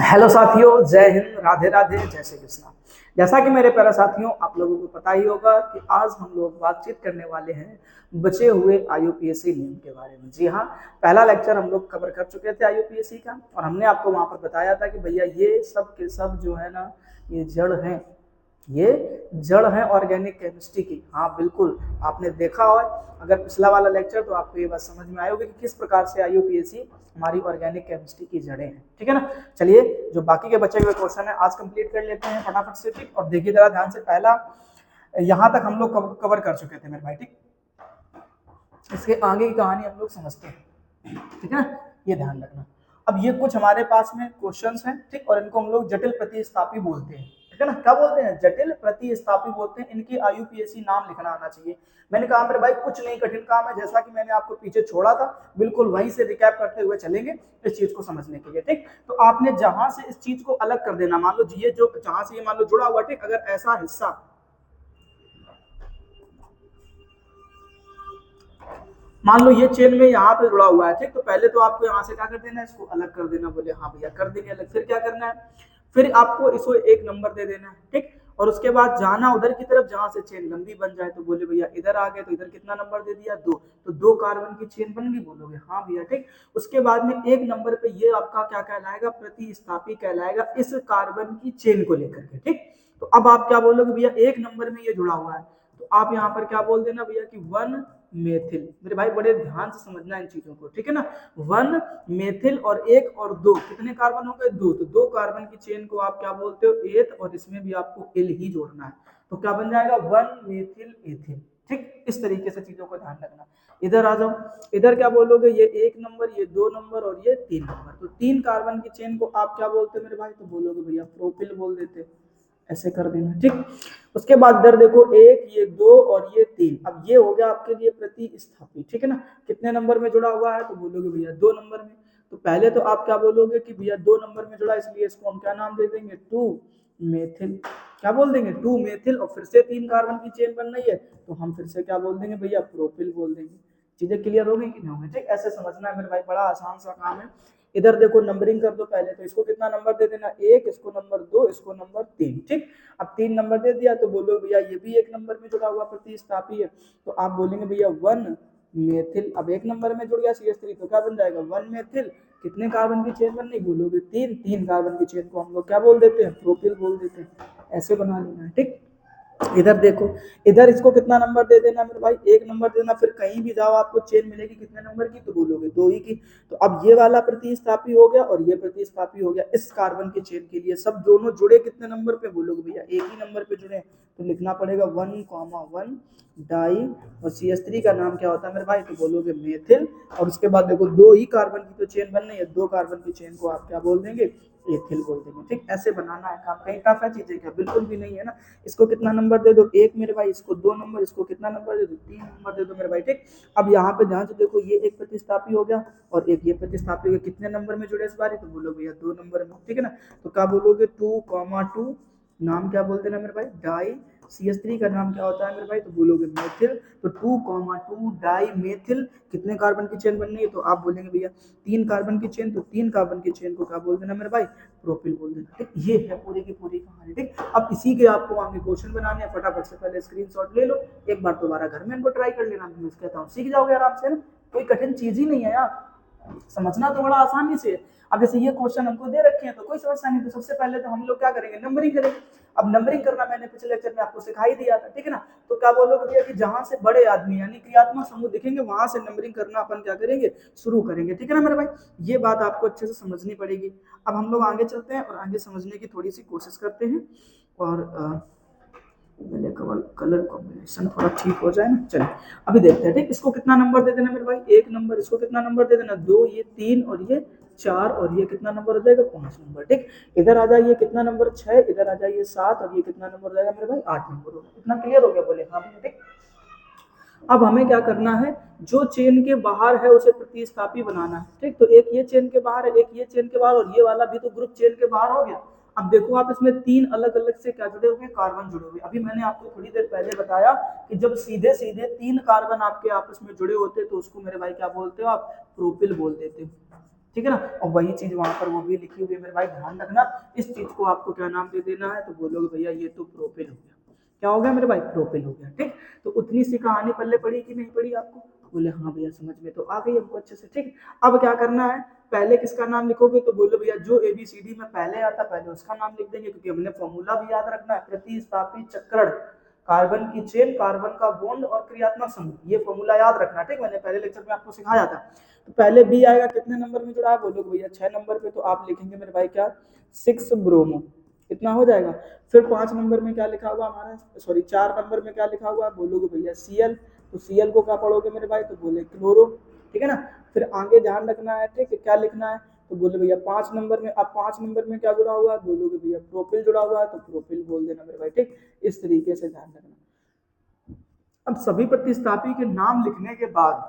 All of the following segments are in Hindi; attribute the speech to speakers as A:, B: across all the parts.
A: हेलो साथियों, जय हिंद, राधे राधे, जय श्री कृष्णा। जैसा कि मेरे प्यारे साथियों आप लोगों को पता ही होगा कि आज हम लोग बातचीत करने वाले हैं बचे हुए आईयूपीएससी नियम के बारे में। जी हाँ, पहला लेक्चर हम लोग कवर कर चुके थे आईयूपीएससी का, और हमने आपको वहां पर बताया था कि भैया ये सब के सब जो है ना, ये जड़ हैं, ये जड़ है ऑर्गेनिक केमिस्ट्री की। हाँ बिल्कुल, आपने देखा हो अगर पिछला वाला लेक्चर, तो आपको ये बात समझ में आई होगी कि किस प्रकार से आईयूपीएससी हमारी ऑर्गेनिक केमिस्ट्री की जड़ें हैं। ठीक है ना। चलिए, जो बाकी के बचे हुए क्वेश्चन है आज कंप्लीट कर लेते हैं फटाफट से। ठीक, और देखिए जरा ध्यान से, पहला यहाँ तक हम लोग कवर कर चुके थे मेरे भाई। ठीक, इसके आगे की कहानी हम लोग समझते हैं। ठीक है ना, ये ध्यान रखना। अब ये कुछ हमारे पास में क्वेश्चंस हैं, ठीक, और इनको हम लोग जटिल प्रतिस्थापी बोलते हैं। ठीक है ना, क्या बोलते हैं? जटिल प्रतिस्थापी बोलते हैं। इनकी आईयूपीएससी नाम लिखना आना चाहिए। मैंने कहा मेरे भाई कुछ नहीं कठिन काम है, जैसा कि मैंने आपको पीछे छोड़ा था बिल्कुल वहीं से रिकैप करते हुए चलेंगे इस चीज को समझने के लिए। ठीक, तो आपने जहां से इस चीज को अलग कर देना, मान लो ये जो जहां से ये मान लो जुड़ा हुआ, ठीक, अगर ऐसा हिस्सा मान लो ये चेन में यहाँ पे जुड़ा हुआ है, ठीक, तो पहले तो आपको यहाँ से क्या कर देना है, इसको अलग कर देना। बोले हाँ भैया कर देंगे अलग। फिर क्या करना है, फिर आपको इसको एक नंबर दे देना है। ठीक, और उसके बाद जाना उधर की तरफ जहां से चेन लंबी बन जाए। तो बोले भैया इधर आ गए, तो इधर कितना नंबर दे दिया? 2। तो 2 कार्बन की चेन बन गई। बोलोगे हाँ भैया। ठीक, उसके बाद में एक नंबर पे ये आपका क्या कहलाएगा? प्रतिस्थापी कहलाएगा, इस कार्बन की चेन को लेकर के। ठीक, तो अब आप क्या बोलोगे? भैया एक नंबर में ये जुड़ा हुआ है, तो आप यहाँ पर क्या बोल देना भैया कि 1 मेथिल। मेरे भाई बड़े ध्यान से समझना इन चीजों को, ठीक है ना। 1 मेथिल और 1 और 2 कितने कार्बन हो गए? 2। तो 2 कार्बन की चेन को आप क्या बोलते हो? एथ, और इसमें भी आपको एल ही जोड़ना है। तो क्या बन जाएगा? 1 मेथिल एथिल। ठीक, इस तरीके से चीजों को ध्यान रखना। इधर आ जाओ, इधर क्या बोलोगे? ये 1 नंबर, ये 2 नंबर और ये 3 नंबर। तो 3 कार्बन की चेन को आप क्या बोलते हो मेरे भाई? तो बोलोगे भैया प्रोपिल बोल देते। ऐसे कर देना। ठीक, उसके बाद इधर देखो, एक, ये 2 और ये 3। अब ये हो गया आपके लिए प्रतिस्थापी। ठीक है ना, कितने नंबर में जुड़ा हुआ है? तो बोलोगे भैया 2 नंबर में। तो पहले तो आप क्या बोलोगे कि भैया 2 नंबर में जुड़ा, इसलिए इसको हम क्या नाम दे देंगे? 2 मेथिल। क्या बोल देंगे? 2 मेथिल। और फिर से 3 कार्बन की चेन बन रही है, तो हम फिर से क्या बोल देंगे भैया? प्रोपिल बोल देंगे। चीजें क्लियर हो गई कि नहीं हो गई? ठीक, ऐसे समझना है मेरे भाई, बड़ा आसान सा काम है। इधर देखो नंबरिंग कर दो पहले, तो इसको कितना नंबर दे देना? 1, इसको नंबर 2, इसको नंबर 3। ठीक, अब 3 नंबर दे दिया, तो बोलो भैया ये भी एक नंबर में जुड़ा हुआ प्रतिस्थापी है, तो आप बोलेंगे भैया 1 मेथिल। अब एक नंबर में जुड़ गया CH3, तो क्या बन जाएगा? 1 मेथिल। कितने कार्बन की चेन बननी? बोलोगे 3। 3 कार्बन की चेन को हम लोग क्या बोल देते हैं? प्रोपिल बोल देते हैं। ऐसे बना लेना है। ठीक, इधर देखो, इधर इसको कितना नंबर दे देना मेरे भाई? 1 नंबर देना। फिर कहीं भी जाओ आपको चेन मिलेगी कितने नंबर की? तो बोलोगे 2 ही की। तो अब ये वाला प्रतिस्थापी हो गया और ये प्रतिस्थापी हो गया इस कार्बन की चेन के लिए। सब दोनों जुड़े कितने नंबर पे? बोलोगे भैया एक ही नंबर पे जुड़े। तो लिखना पड़ेगा 1,1 डाई, और CH3 का नाम क्या होता है मेरे भाई? तो बोलोगे मेथिल। और उसके बाद देखो 2 ही कार्बन की तो चेन बन रही है, 2 कार्बन की चेन को आप क्या बोल देंगे? एथिल बोल देंगे। ठीक, ऐसे बनाना है काम। कहीं टफ है चीजें? क्या बिल्कुल भी नहीं है ना। इसको कितना नंबर दे दो? 1 मेरे भाई। इसको 2 नंबर। इसको कितना नंबर दे दो? 3 नंबर दे दो मेरे भाई। ठीक, अब यहाँ पे ध्यान से देखो, ये एक प्रतिस्थापी हो गया और एक ये प्रतिस्थापी हो गया। कितने नंबर में जुड़े इस बार? तो बोलो भैया 2 नंबर में। ठीक है ना, तो क्या बोलोगे? 2,2 नाम क्या बोलते हैं ना मेरे भाई? डाई। CH3 का नाम क्या होता है मेरे भाई? तो बोलोगे मेथिल। तो 2,2 डाई मेथिल। कितने कार्बन की चेन बननी है? तो आप बोलेंगे भैया 3 कार्बन की चेन। तो 3 कार्बन की चेन को क्या बोल देना मेरे भाई? प्रोपिल बोल देना। ठीक, ये है पूरी की पूरी कहानी। ठीक, अब इसी के आपको आगे क्वेश्चन बनाने हैं। फटाफट से पहले स्क्रीनशॉट ले लो, एक बार दोबारा घर में इनको ट्राई कर लेना। मैं कहता हूँ सीख जाओगे आराम से ना, कोई कठिन चीज ही नहीं है यार, समझना तो बड़ा आसानी से है। अब जैसे ये क्वेश्चन हमको दे रखे हैं तो कोई समस्या नहीं। तो सबसे पहले तो हम लोग क्या करेंगे? नंबरिंग करेंगे। अब नंबरिंग करना मैंने पिछले लेक्चर में आपको सिखाई दिया था। ठीक है ना, तो क्या बोलोगे भैया कि जहां से बड़े आदमी यानी क्रियात्मक समूह दिखेंगे वहां से नंबरिंग करना अपन क्या करेंगे? शुरू करेंगे। ठीक है ना मेरे भाई, ये बात आपको अच्छे से समझनी पड़ेगी। अब हम लोग आगे चलते हैं और आगे समझने की थोड़ी सी कोशिश करते हैं। और पहले कलर कॉम्बिनेशन थोड़ा ठीक हो जाए ना। चलिए अभी देखते हैं। ठीक, इसको कितना नंबर दे देना मेरे भाई? 1 नंबर। इसको कितना नंबर दे देना? 2, ये 3 और ये 4, और ये कितना नंबर हो जाएगा? 5 नंबर। ठीक, इधर आ जाइए, कितना नंबर? 6। इधर आ जाइए 7, और ये कितना नंबर हो जाएगा मेरे भाई? 8 नंबर हो गया। इतना क्लियर हो गया? बोले हाँ भैया। ठीक, अब हमें क्या करना है? जो चेन के बाहर है उसे प्रतिस्थापी बनाना है। ठीक, तो एक ये चेन के बाहर है, एक ये चेन के बाहर, और ये वाला भी तो ग्रुप चेन के बाहर हो गया। अब देखो आप इसमें 3 अलग अलग से क्या जुड़े हुए? कार्बन जुड़े हुए। अभी मैंने आपको थोड़ी देर पहले बताया कि जब सीधे सीधे 3 कार्बन आपके आपस में जुड़े होते तो उसको मेरे भाई क्या बोलते हो आप? प्रोपिल बोल देते हो। ठीक है ना। और वही चीज वहां पर वो भी लिखी हुई है मेरे भाई, ध्यान रखना। इस चीज को आपको क्या नाम दे देना है, तो बोलोगे भैया ये तो प्रोपिल हो गया। क्या हो गया मेरे भाई, प्रोपिल हो गया। ठीक, तो उतनी सी कहानी पल्ले पड़ी कि नहीं पड़ी आपको, बोले हाँ भैया समझ में तो आ गई हमको अच्छे से। ठीक, अब क्या करना है, पहले किसका नाम लिखोगे, तो बोलो भैया जो ABCD में पहले आता पहले उसका नाम लिख देंगे, क्योंकि हमने फॉर्मूला भी याद रखना है, प्रतिस्थापी चक्रण, कार्बन की चेन, कार्बन का बॉन्ड और क्रियात्मक समूह, ये फॉर्मूला याद रखना। ठीक, मैंने पहले लेक्चर में आपको सिखाया था। तो पहले बी आएगा, कितने नंबर में जुड़ा है, बोलोगे भैया 6 नंबर पे, तो आप लिखेंगे मेरे भाई क्या, 6 ब्रोमो, कितना हो जाएगा। फिर 5 नंबर में क्या लिखा हुआ हमारा, सॉरी 4 नंबर में क्या लिखा हुआ है, बोलोगे भैया Cl, तो Cl को क्या पढ़ोगे मेरे भाई, तो बोले क्लोरो। ठीक है ना। फिर आगे ध्यान रखना है, ठीक है, क्या लिखना है, तो बोले भैया 5 नंबर में, अब 5 नंबर में क्या जुड़ा हुआ है, बोलोगे भैया प्रोपिल जुड़ा हुआ है, तो प्रोपिल बोल देना मेरे भाई। ठीक, इस तरीके से ध्यान रखना। अब सभी प्रतिस्थापी के नाम लिखने के बाद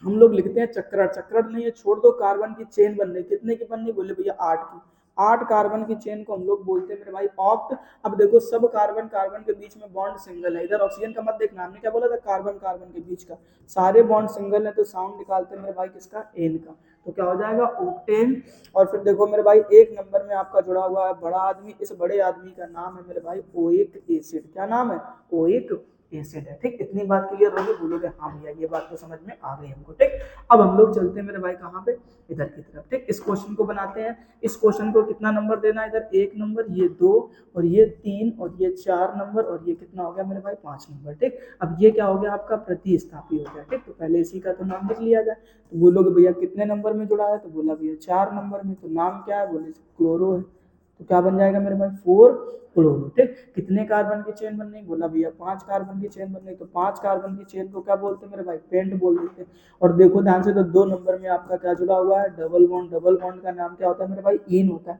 A: हम लोग लिखते हैं चक्रण। चक्रण नहीं है, छोड़ दो, कार्बन की चेन बन रही, कितने की बन रही, बोले भैया 8 की। 8 कार्बन की चेन को हम लोग बोलते हैं मेरे भाई ऑक्ट। अब देखो सब कार्बन कार्बन के बीच में बॉन्ड सिंगल है, इधर ऑक्सीजन का मत देखना, हमने क्या बोला था, कार्बन कार्बन के बीच का, सारे बॉन्ड सिंगल है, तो साउंड निकालते हैं मेरे भाई किसका, एन का, तो क्या हो जाएगा ऑक्टेन। और फिर देखो मेरे भाई 1 नंबर में आपका जुड़ा हुआ है बड़ा आदमी, इस बड़े आदमी का नाम है मेरे भाई ओइक एसिड। क्या नाम है, ओइक एसिड है। ठीक, इतनी बात क्लियर होगी, बोलोगे हाँ भैया ये बात तो समझ में आ गई हमको। ठीक, अब हम लोग चलते हैं मेरे भाई कहाँ पे, इधर की तरफ। ठीक, इस क्वेश्चन को बनाते हैं। इस क्वेश्चन को कितना नंबर देना है, इधर 1 नंबर, ये 2 और ये 3 और ये 4 नंबर और ये कितना हो गया मेरे भाई 5 नंबर। ठीक, अब ये क्या हो गया आपका प्रतिस्थापी हो गया। ठीक, तो पहले इसी का तो नाम लिख लिया जाए। तो बोलोगे भैया कितने नंबर में जुड़ा है, तो बोला भैया 4 नंबर में, तो नाम क्या है, बोले क्लोरो है, तो क्या बन जाएगा मेरे भाई 4 क्लोरो। ठीक, कितने कार्बन की चेन बन रही, बोला भैया 5 कार्बन की चेन बन रही, तो 5 कार्बन की चेन को क्या बोलते हैं मेरे भाई, पेंट बोल देते हैं। और देखो ध्यान से, तो 2 नंबर में आपका क्या जुड़ा हुआ है, डबल बॉन्ड। डबल बॉन्ड का नाम क्या होता है मेरे भाई, इन होता है।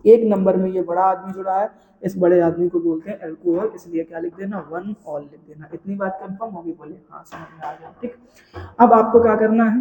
A: 1 नंबर में ये बड़ा आदमी जुड़ा है, इस बड़े आदमी को बोलते हैं अल्कोहल, इसलिए क्या लिख देना, 1 ऑल लिख देना। इतनी बात कंफर्म होगी, बोले हाँ समझ में आ गया। ठीक, अब आपको क्या करना है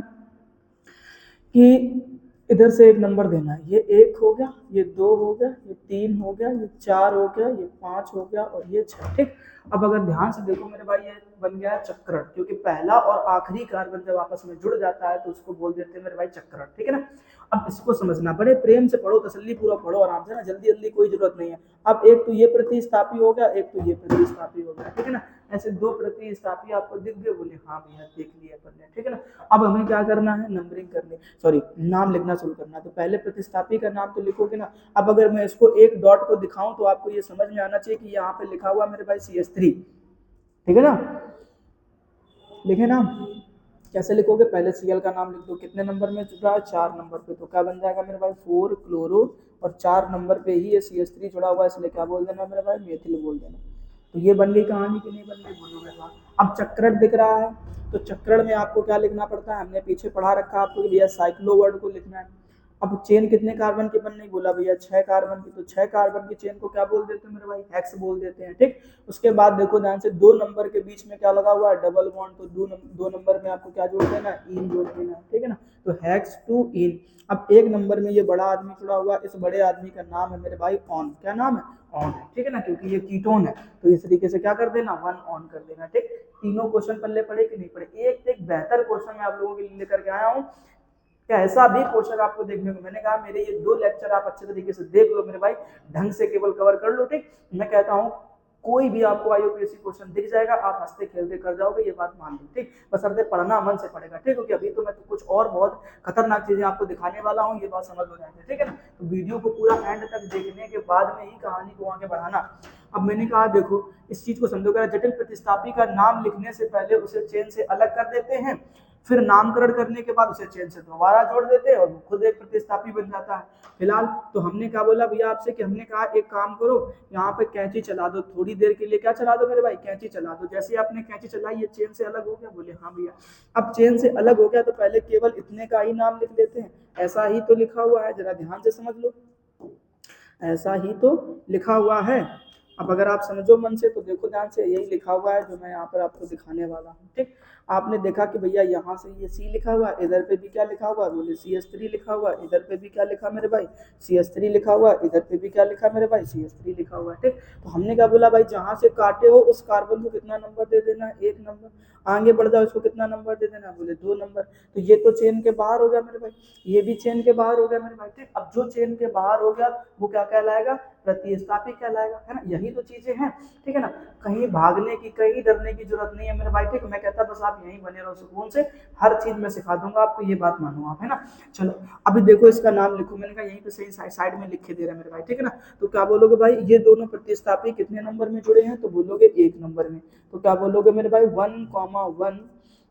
A: कि इधर से 1 नंबर देना है, ये 1 हो गया, ये 2 हो गया, ये 3 हो गया, ये 4 हो गया, ये 5 हो गया और ये 6। ठीक, अब अगर ध्यान से देखो मेरे भाई, ये बन गया है चक्रण, क्योंकि पहला और आखिरी कार्बन जब आपस में जुड़ जाता है तो उसको बोल देते हैं मेरे भाई चक्रण। ठीक है ना। अब इसको समझना, बड़े प्रेम से पढ़ो, तसल्ली पूरा पढ़ो आराम से ना, जल्दी जल्दी कोई जरूरत नहीं है। अब एक तो ये प्रतिस्थापी हो गया, एक तो ये प्रतिस्थापी हो गया। ठीक है ना, ऐसे 2 प्रतिस्थापी आपको दिख गए, बोले हाँ भैया देख लिए अपन ने। ठीक है ना। अब हमें क्या करना है, नंबरिंग करनी, सॉरी नाम लिखना शुरू करना है। तो पहले प्रतिस्थापी का नाम तो लिखोगे ना। अब अगर मैं इसको एक डॉट को दिखाऊं तो आपको ये समझ में आना चाहिए कि यहाँ पे लिखा हुआ मेरे भाई CH3। ठीक है ना, लिखे ना, कैसे लिखोगे, पहले Cl का नाम लिख दो, कितने नंबर में जुड़ा है, 4 नंबर पे, तो क्या बन जाएगा मेरे भाई 4 क्लोरो, और 4 नंबर पे ही ये CH3 जुड़ा हुआ है, इसलिए क्या बोल देना मेरे भाई, मेथिल बोल देना। तो ये बन गई कहानी कि नहीं बन गई, बोलोगे हाँ। अब चक्रण दिख रहा है, तो चक्रण में आपको क्या लिखना पड़ता है, हमने पीछे पढ़ा रखा आपको कि भैया साइक्लो वर्ड को लिखना है। अब चेन कितने कार्बन की बन रही, बोला भैया 6 कार्बन की, तो 6 कार्बन की चेन को क्या बोल देते हैं मेरे भाई, हेक्स बोल देते हैं। ठीक, उसके बाद देखो ध्यान से, 2 नंबर के बीच में क्या लगा हुआ है, डबल बॉन्ड, तो 2 नंबर में आपको क्या जोड़ देना, इन जोड़ देना। ठीक है ना, तो हेक्स टू इन। अब 1 नंबर में ये बड़ा आदमी जुड़ा हुआ, इस बड़े आदमी का नाम है मेरे भाई ऑन। क्या नाम है, ऑन है। ठीक है ना, क्योंकि ये कीटोन है, तो इस तरीके से क्या कर देना, 1 ऑन कर देना। ठीक, तीनों क्वेश्चन पल्ले पड़े कि नहीं पड़े, एक एक बेहतर क्वेश्चन मैं आप लोगों के लिए लेकर के आया हूँ। क्या ऐसा भी क्वेश्चन आपको देखने को, मैंने कहा मेरे ये 2 लेक्चर आप अच्छे तरीके से देख लो मेरे भाई, ढंग से केवल कवर कर लो। ठीक, मैं कहता हूँ कोई भी आपको IUPAC क्वेश्चन दिख जाएगा, आप हंसते खेलते कर जाओगे, ये बात मान लो। ठीक, बस अब पढ़ना मन से पड़ेगा। ठीक, क्योंकि अभी तो मैं तो कुछ और बहुत खतरनाक चीजें आपको दिखाने वाला हूँ, ये बात समझ लो जाएंगे। ठीक है ना, तो वीडियो को पूरा एंड तक देखने के बाद में ही कहानी को आगे बढ़ाना। अब मैंने कहा देखो इस चीज को समझो, जटिल प्रतिस्थापी का नाम लिखने से पहले उसे चेन से अलग कर देते हैं, फिर नामकरण करने के बाद उसे चेन से दोबारा जोड़ देते हैं और वो खुद एक प्रतिस्थापी बन जाता है। फिलहाल तो हमने क्या बोला भैया आपसे कि हमने कहा एक काम करो, यहाँ पे कैंची चला दो थोड़ी देर के लिए। क्या चला दो मेरे भाई, कैंची चला दो। जैसे आपने कैंची चलाई ये चेन से अलग हो गया, बोले हाँ भैया। अब चेन से अलग हो गया तो पहले केवल इतने का ही नाम लिख लेते हैं, ऐसा ही तो लिखा हुआ है, जरा ध्यान से समझ लो, ऐसा ही तो लिखा हुआ है। अब अगर आप समझो मन से तो देखो ध्यान से, यही लिखा हुआ है जो मैं यहाँ पर आपको दिखाने वाला हूँ। ठीक, आपने देखा कि भैया यहाँ से ये C लिखा हुआ है, इधर पे भी क्या लिखा हुआ है, बोले CH3 लिखा हुआ है, इधर पे भी क्या लिखा मेरे भाई, CH3 लिखा हुआ है, इधर पे भी क्या लिखा मेरे भाई, CH3 लिखा हुआ है। ठीक, तो हमने क्या बोला भाई, जहाँ से काटे हो उस कार्बन को कितना नंबर दे देना है, 1 नंबर। आगे बढ़ जाओ, इसको कितना नंबर दे देना, बोले 2 नंबर। तो ये तो चेन के बाहर हो गया मेरे भाई, ये भी चेन के बाहर हो गया मेरे भाई। ठीक, अब जो चेन के बाहर हो गया वो क्या कहलाएगा, प्रतिस्थापी कहलाएगा, है ना। यही तो चीजें हैं, ठीक है ना। कहीं भागने की, कहीं डरने की जरूरत नहीं है मेरे भाई। ठीक, मैं कहता बस आप यहीं बने रहो सुकून से, हर चीज में सिखा दूंगा आपको, ये बात मानो आप, है ना। चलो अभी देखो इसका नाम लिखो, मैंने कहा यहीं पे सही साइड में लिख के दे रहा है मेरे भाई, ठीक है ना। तो क्या बोलोगे भाई, ये दोनों प्रतिस्थापी कितने नंबर में जुड़े हैं, तो बोलोगे 1 नंबर में। तो क्या बोलोगे मेरे भाई, 1,1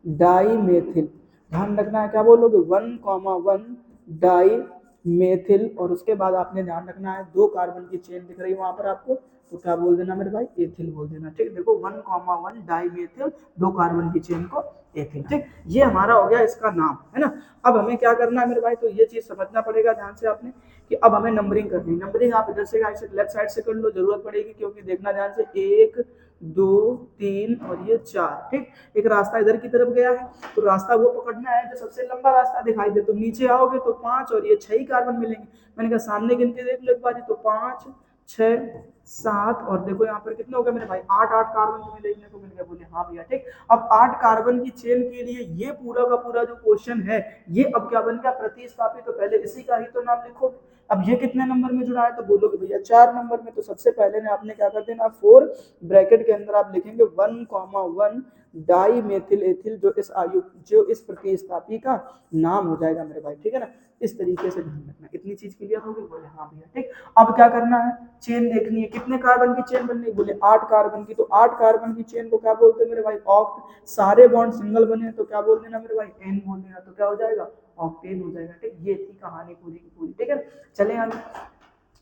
A: डाई मेथिल। ध्यान रखना है, क्या बोलोगे, 1,1 डाई मेथिल। और उसके बाद आपने ध्यान रखना है 2 कार्बन की चेन दिख रही है वहां पर आपको, तो क्या बोल देना मेरे भाई, एथिल बोल देना। ठीक, देखो 1,1 डाई मेथिल, 2 कार्बन की चेन को एथिल। ठीक, ये हमारा हो गया इसका नाम, है ना। अब हमें क्या करना है मेरे भाई, तो ये चीज समझना पड़ेगा ध्यान से आपने, कि अब हमें नंबरिंग करनी है। नंबरिंग आप इधर से लेफ्ट साइड से कर लो, जरूरत पड़ेगी, क्योंकि देखना ध्यान से, 1 2 3 और ये 4। ठीक, एक रास्ता इधर की तरफ गया है, तो रास्ता वो पकड़ना है जो सबसे लंबा रास्ता दिखाई दे। तो नीचे आओगे तो 5 और ये 6 ही कार्बन मिलेंगे। मैंने कहा सामने गिनती देख लो एक बार, तो 5 6 7 और देखो यहाँ पर कितने हो गए मेरे भाई, 8 कार्बन तुम्हें देखने को मिल गया। बोले हाँ भैया। ठीक, अब 8 कार्बन की चेन के लिए ये पूरा का पूरा जो क्वेश्चन है, ये अब क्या बन गया, प्रतिस्थापी। तो पहले इसी का ही तो नाम लिखो। अब ये कितने नंबर में जुड़ा है, तो बोलोगे भैया 4 नंबर में। तो सबसे पहले ने आपने क्या कर देना, 4 ब्रैकेट के अंदर आप लिखेंगे 1,1 डाई मेथिल एथिल, जो इस प्रतिस्थापी का नाम हो जाएगा मेरे भाई, ठीक है ना। इस तरीके से ध्यान रखना। इतनी चीज क्लियर होगी, बोले हाँ भैया। ठीक, अब क्या करना है, चेन देखनी है, कितने कार्बन की चेन बननी है, बोले 8 कार्बन की। तो 8 कार्बन की चेन को क्या बोलते हैं मेरे भाई, ऑक्ट। सारे बॉन्ड सिंगल बने तो क्या बोल देना मेरे भाई, एन बोल देना। तो क्या हो जाएगा, ऑक्टेन हो जाएगा। ठीक, ये थी कहानी पूरी की पूरी। ठीक है, चले आगे।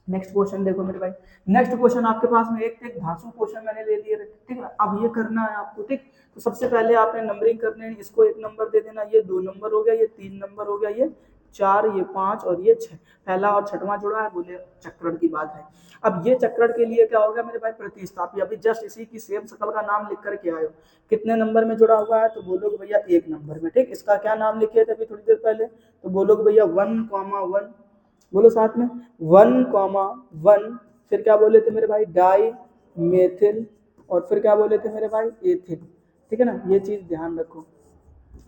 A: नेक्स्ट क्वेश्चन देखो मेरे भाई, नेक्स्ट क्वेश्चन आपके पास में एक धांसू क्वेश्चन मैंने ले लिए, ठीक है। अब ये करना है आपको। ठीक, तो सबसे पहले आपने नंबरिंग करने है, इसको 1 नंबर दे देना, ये 2 नंबर हो गया, ये 3 नंबर हो गया, ये 4, ये 5 और ये 6। पहला और छठवां जुड़ा है, बोले चक्रण की बात है। अब ये चक्रण के लिए क्या होगा मेरे भाई, प्रतिस्थापी। अभी जस्ट इसी की सेम शकल का नाम लिख करके आयो, कितने नंबर में जुड़ा हुआ है, तो बोलोगे भैया 1 नंबर में। ठीक, इसका क्या नाम लिखे थे अभी थोड़ी देर पहले, तो बोलोगे भैया 1,1, बोलो साथ में 1,1। फिर क्या बोले थे मेरे भाई, डाई मेथिल। और फिर क्या बोले थे मेरे भाई, एथिल। ठीक है ना, ये चीज ध्यान रखो।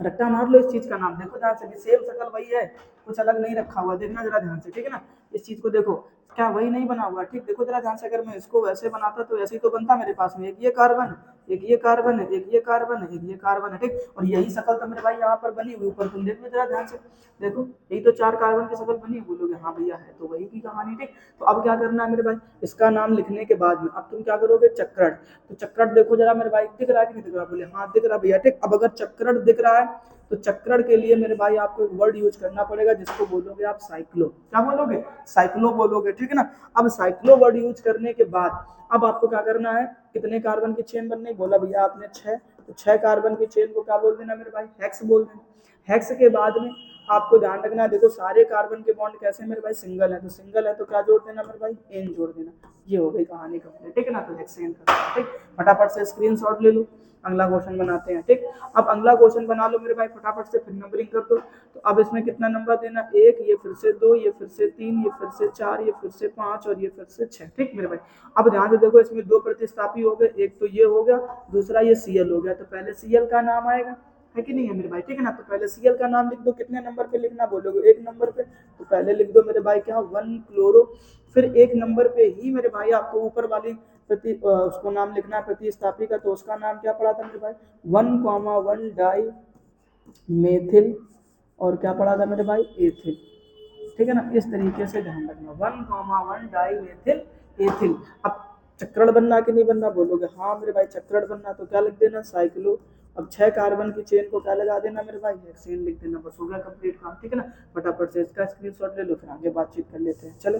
A: रट्टा मार लो इस चीज का नाम, देखो ध्यान से, सेम शकल वही है, कुछ अलग नहीं रखा हुआ, देखना जरा ध्यान से, ठीक है ना। इस चीज को देखो, क्या वही नहीं बना हुआ। ठीक, देखो जरा ध्यान से, अगर मैं इसको वैसे बनाता तो ऐसे ही तो बनता मेरे पास में, एक ये कार्बन, एक ये कार्बन है, एक ये कार्बन है, एक ये कार्बन है। ठीक, और यही शकल तो मेरे भाई यहाँ पर बनी हुई, ऊपर तुम देखो जरा ध्यान से, देखो यही तो 4 कार्बन की शकल बनी। बोलोगे हाँ भैया है, तो वही की कहानी। ठीक, तो अब क्या करना है मेरे भाई, इसका नाम लिखने के बाद में अब तुम क्या करोगे, चक्रण। तो चक्रण देखो जरा मेरे भाई, दिख रहा है कि नहीं दिख रहा, बोले हाँ दिख रहा भैया। ठीक, अब अगर चक्रण दिख रहा है तो चक्रण के लिए मेरे भाई आपको एक वर्ड यूज करना पड़ेगा, जिसको बोलोगे आप साइक्लो। क्या बोलोगे, साइक्लो बोलोगे, ठीक है ना। अब साइक्लो वर्ड यूज करने के बाद अब आपको क्या करना है, कितने कार्बन की चेन बननी, बोला भैया आपने 6, तो 6 कार्बन की चेन को क्या बोल देना मेरे भाई, हेक्स बोल देना। हेक्स के बाद में आपको ध्यान रखना है, देखो सारे कार्बन के बॉन्ड कैसे मेरे भाई, सिंगल है। तो सिंगल है तो क्या जोड़ देना मेरे भाई, एन जोड़ देना। ये हो गई कहानी कंप्लीट, ठीक है ना। तो हेक्सेन का, ठीक, फटाफट से स्क्रीनशॉट ले लो, अगला क्वेश्चन बनाते हैं। ठीक, अब अगला क्वेश्चन बना लो मेरे भाई फटाफट से, फिर नंबरिंग कर दो। तो अब इसमें कितना नंबर देना, 1, ये फिर से 2, ये फिर से 3, ये फिर से 4, ये फिर से 5 और ये फिर से 6। ठीक मेरे भाई, अब ध्यान से देखो, इसमें 2 प्रतिस्थापी हो गए, एक तो ये हो गया, दूसरा ये Cl हो गया। तो पहले Cl का नाम आएगा, है कि नहीं है मेरे भाई, ठीक है ना। तो पहले Cl का नाम लिख दो, कितने नंबर पे लिखना, बोलोगे 1 नंबर पे। तो पहले लिख दो मेरे भाई क्या, 1 क्लोरो। फिर 1 नंबर पे ही मेरे भाई आपको ऊपर वाली उसको नाम लिखना है प्रतिस्थापी का। तो उसका नाम क्या पड़ा था मेरे भाई, 1,1 डाई मेथिल। और क्या पड़ा था मेरे भाई, एथिल। ठीक है ना, इस तरीके से ध्यान रखना, 1,1 डाई मेथिल एथिल। अब चक्रण बनना कि नहीं बनना, बोलोगे हाँ मेरे भाई चक्रण बनना। तो क्या लिख देना, साइक्लो। अब 6 कार्बन की चेन को क्या लगा देना मेरे भाई, हेक्सेन लिख देना। बस हो गया कंप्लीट काम, ठीक है ना। फटाफट से इसका स्क्रीनशॉट ले लो, फिर आगे बातचीत कर लेते हैं, चलो।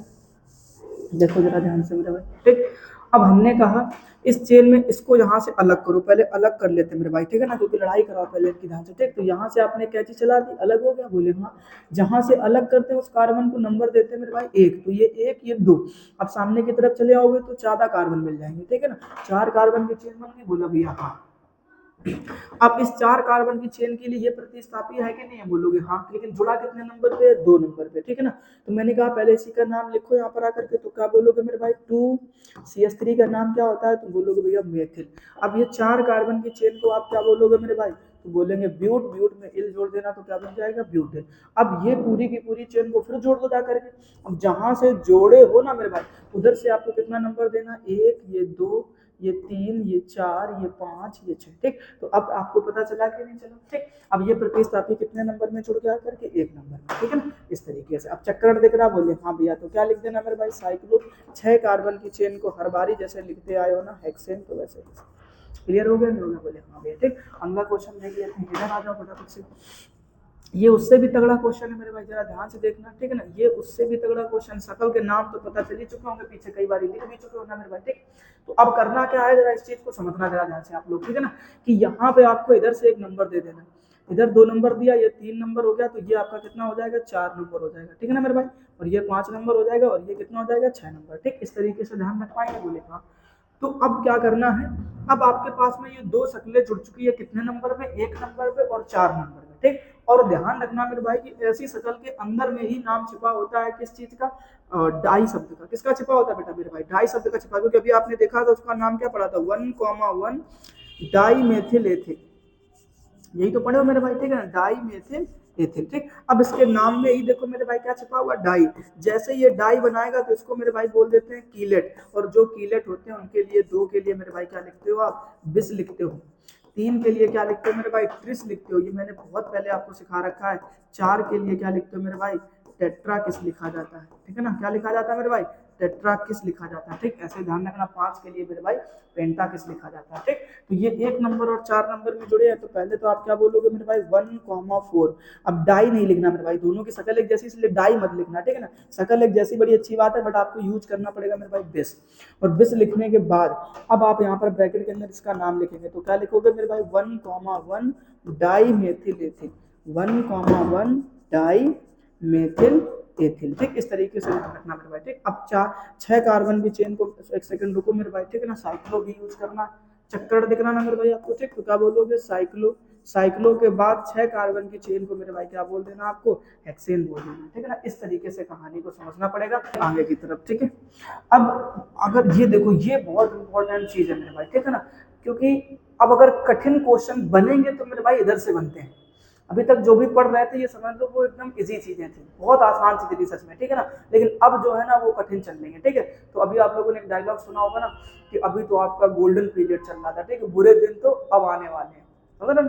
A: देखो जरा ध्यान से मेरे भाई, ठीक। अब हमने कहा इस चेन में इसको यहाँ से अलग करो, पहले अलग कर लेते हैं मेरे भाई, ठीक है ना, क्योंकि लड़ाई कराओ पहले इनकी ध्यान से, ठीक। तो यहाँ से आपने कैची चला दी, अलग हो गया, बोले हाँ। जहाँ से अलग करते हैं उस कार्बन को नंबर देते हैं मेरे भाई 1, तो ये 1 ये 2। अब सामने की तरफ चले आओगे तो 14 कार्बन मिल जाएंगे, ठीक है ना, 4 कार्बन की चेन बन गई, बोला भैया हाँ। अब इस 4 कार्बन की चेन के लिए ये प्रतिस्थापी है कि नहीं है, बोलोगे हाँ, लेकिन जुड़ा कितने नंबर पे, 2 नंबर पे, ठीक है ना। तो मैंने कहा पहले इसी का नाम लिखो यहाँ पर आकर के, तो क्या बोलोगे मेरे भाई 2CH3 का नाम क्या होता है, तो बोलोगे भैया मेथिल। अब ये 4 कार्बन की चेन को आप क्या बोलोगे मेरे भाई, तो बोलेंगे ब्यूट, ब्यूट में इल जोड़ देना तो क्या बन जाएगा, ब्यूटेन। अब ये पूरी की पूरी चेन को फिर जोड़ दो जा करके। अब जहां से जोड़े हो ना मेरे भाई, उधर से आपको कितना नंबर देना, 1 ये 2 ये 3 ये 4 ये 5 ये 6, ठीक। तो अब आपको पता चला कि नहीं चला, ठीक। अब ये प्रतिस्थापी कितने नंबर में जुड़ गया करके, 1 नंबर में, ठीक है ना, इस तरीके से। अब चक्कर दिख रहा, बोले हाँ भैया, तो क्या लिख देना मेरे भाई, साइक्लो। 6 कार्बन की चेन को हर बारी जैसे लिखते आए हो ना हेक्सेन, तो वैसे क्लियर हो गया नहीं हो गया, बोले हाँ भैया, ठीक। अगला क्वेश्चन देख लिया, इधर आ जाओ फटाफट से। ये उससे भी तगड़ा क्वेश्चन है मेरे भाई, जरा ध्यान से देखना, ठीक है ना। ये उससे भी तगड़ा क्वेश्चन, शकल के नाम तो पता चल ही चुके होंगे, पीछे कई बार लिख भी चुके हो ना मेरे भाई, ठीक। तो अब करना क्या है, जरा इस चीज को समझना जरा ध्यान से आप लोग, ठीक है ना, कि यहाँ पे आपको इधर से 1 नंबर दे देना, इधर 2 नंबर दिया, ये 3 नंबर हो गया, तो ये आपका कितना हो जाएगा, 4 नंबर हो जाएगा, ठीक है ना मेरे भाई। और ये 5 नंबर हो जाएगा, और ये कितना हो जाएगा, 6 नंबर, ठीक। इस तरीके से ध्यान रख पाएंगे, बोले हाँ। तो अब क्या करना है, अब आपके पास में ये 2 शक्लें जुड़ चुकी है, कितने नंबर पे, 1 नंबर पे और 4 नंबर पे, ठीक। और ध्यान रखना मेरे भाई कि ऐसी शक्ल के अंदर में ही नाम छिपा होता है किस चीज का, डाई शब्द का। किसका छिपा होता है बेटा मेरे भाई, डाई शब्द का छिपा, क्योंकि अभी आपने देखा था उसका नाम क्या पढ़ा था, 1,1 डाई मेथिल एथिल, यही तो पढ़े हो मेरे भाई, ठीक है ना, डाई मेथिल एथिल, ठीक। अब इसके नाम में ही देखो मेरे भाई क्या छिपा हुआ, डाई। जैसे ये डाई बनाएगा तो इसको मेरे भाई बोल देते हैं कीलेट, और जो कीलेट होते हैं उनके लिए 2 के लिए मेरे भाई क्या लिखते हो आप, बिस लिखते हो। 3 के लिए क्या लिखते हो मेरे भाई, ट्रिस लिखते हो, ये मैंने बहुत पहले आपको सिखा रखा है। 4 के लिए क्या लिखते हो मेरे भाई, टेट्रा किस लिखा जाता है, ठीक है ना, क्या लिखा जाता है मेरे भाई, टेट्रा किस लिखा जाता है, ठीक। ऐसे ध्यान रखना, 5 के लिए मेरे भाई पेंटा किस लिखा जाता है, ठीक। तो ये 1 नंबर और 4 नंबर में जुड़े हैं, तो पहले तो आप क्या बोलोगे मेरे भाई, 1,4। अब डाई नहीं लिखना मेरे भाई, दोनों की शकल एक जैसी, इसलिए डाई मत लिखना, ठीक है ना। शकल एक जैसी बड़ी अच्छी बात है, बट आपको यूज करना पड़ेगा मेरे भाई बिस। और बिस लिखने के बाद अब आप यहाँ पर ब्रैकेट के अंदर इसका नाम लिखेंगे, तो क्या लिखोगे मेरे भाई, 1,1 di methyl ethyl, 1,1 di methyl ethyl, ठीक। इस तरीके से ध्यान रखना मेरे भाई, ठीक। अब 6 कार्बन की चेन को, एक सेकंड रुको मेरे भाई, ठीक है ना, साइक्लो भी यूज करना, चक्कर दिखना ना मेरे भाई आपको, ठीक। तो क्या बोलोगे, साइक्लो। साइक्लो के बाद 6 कार्बन की चेन को मेरे भाई क्या बोल देना आपको, हेक्सेन बोल देना, ठीक है ना। इस तरीके से कहानी को समझना पड़ेगा आगे की तरफ, ठीक है। अब अगर ये देखो, ये बहुत इंपॉर्टेंट चीज है मेरे भाई, ठीक है ना, क्योंकि अब अगर कठिन क्वेश्चन बनेंगे तो मेरे भाई इधर से बनते हैं। अभी तक जो भी पढ़ रहे थे ये समझ लो वो एकदम इजी चीजें थी, बहुत आसान चीजें थी सच में, ठीक है ना। लेकिन अब जो है ना वो कठिन चल रही है, ठीक है। तो अभी आप लोगों ने एक डायलॉग सुना होगा ना, कि अभी तो आपका गोल्डन पीरियड चल रहा था, ठीक है, बुरे दिन तो अब आने वाले हैं, समझ ना,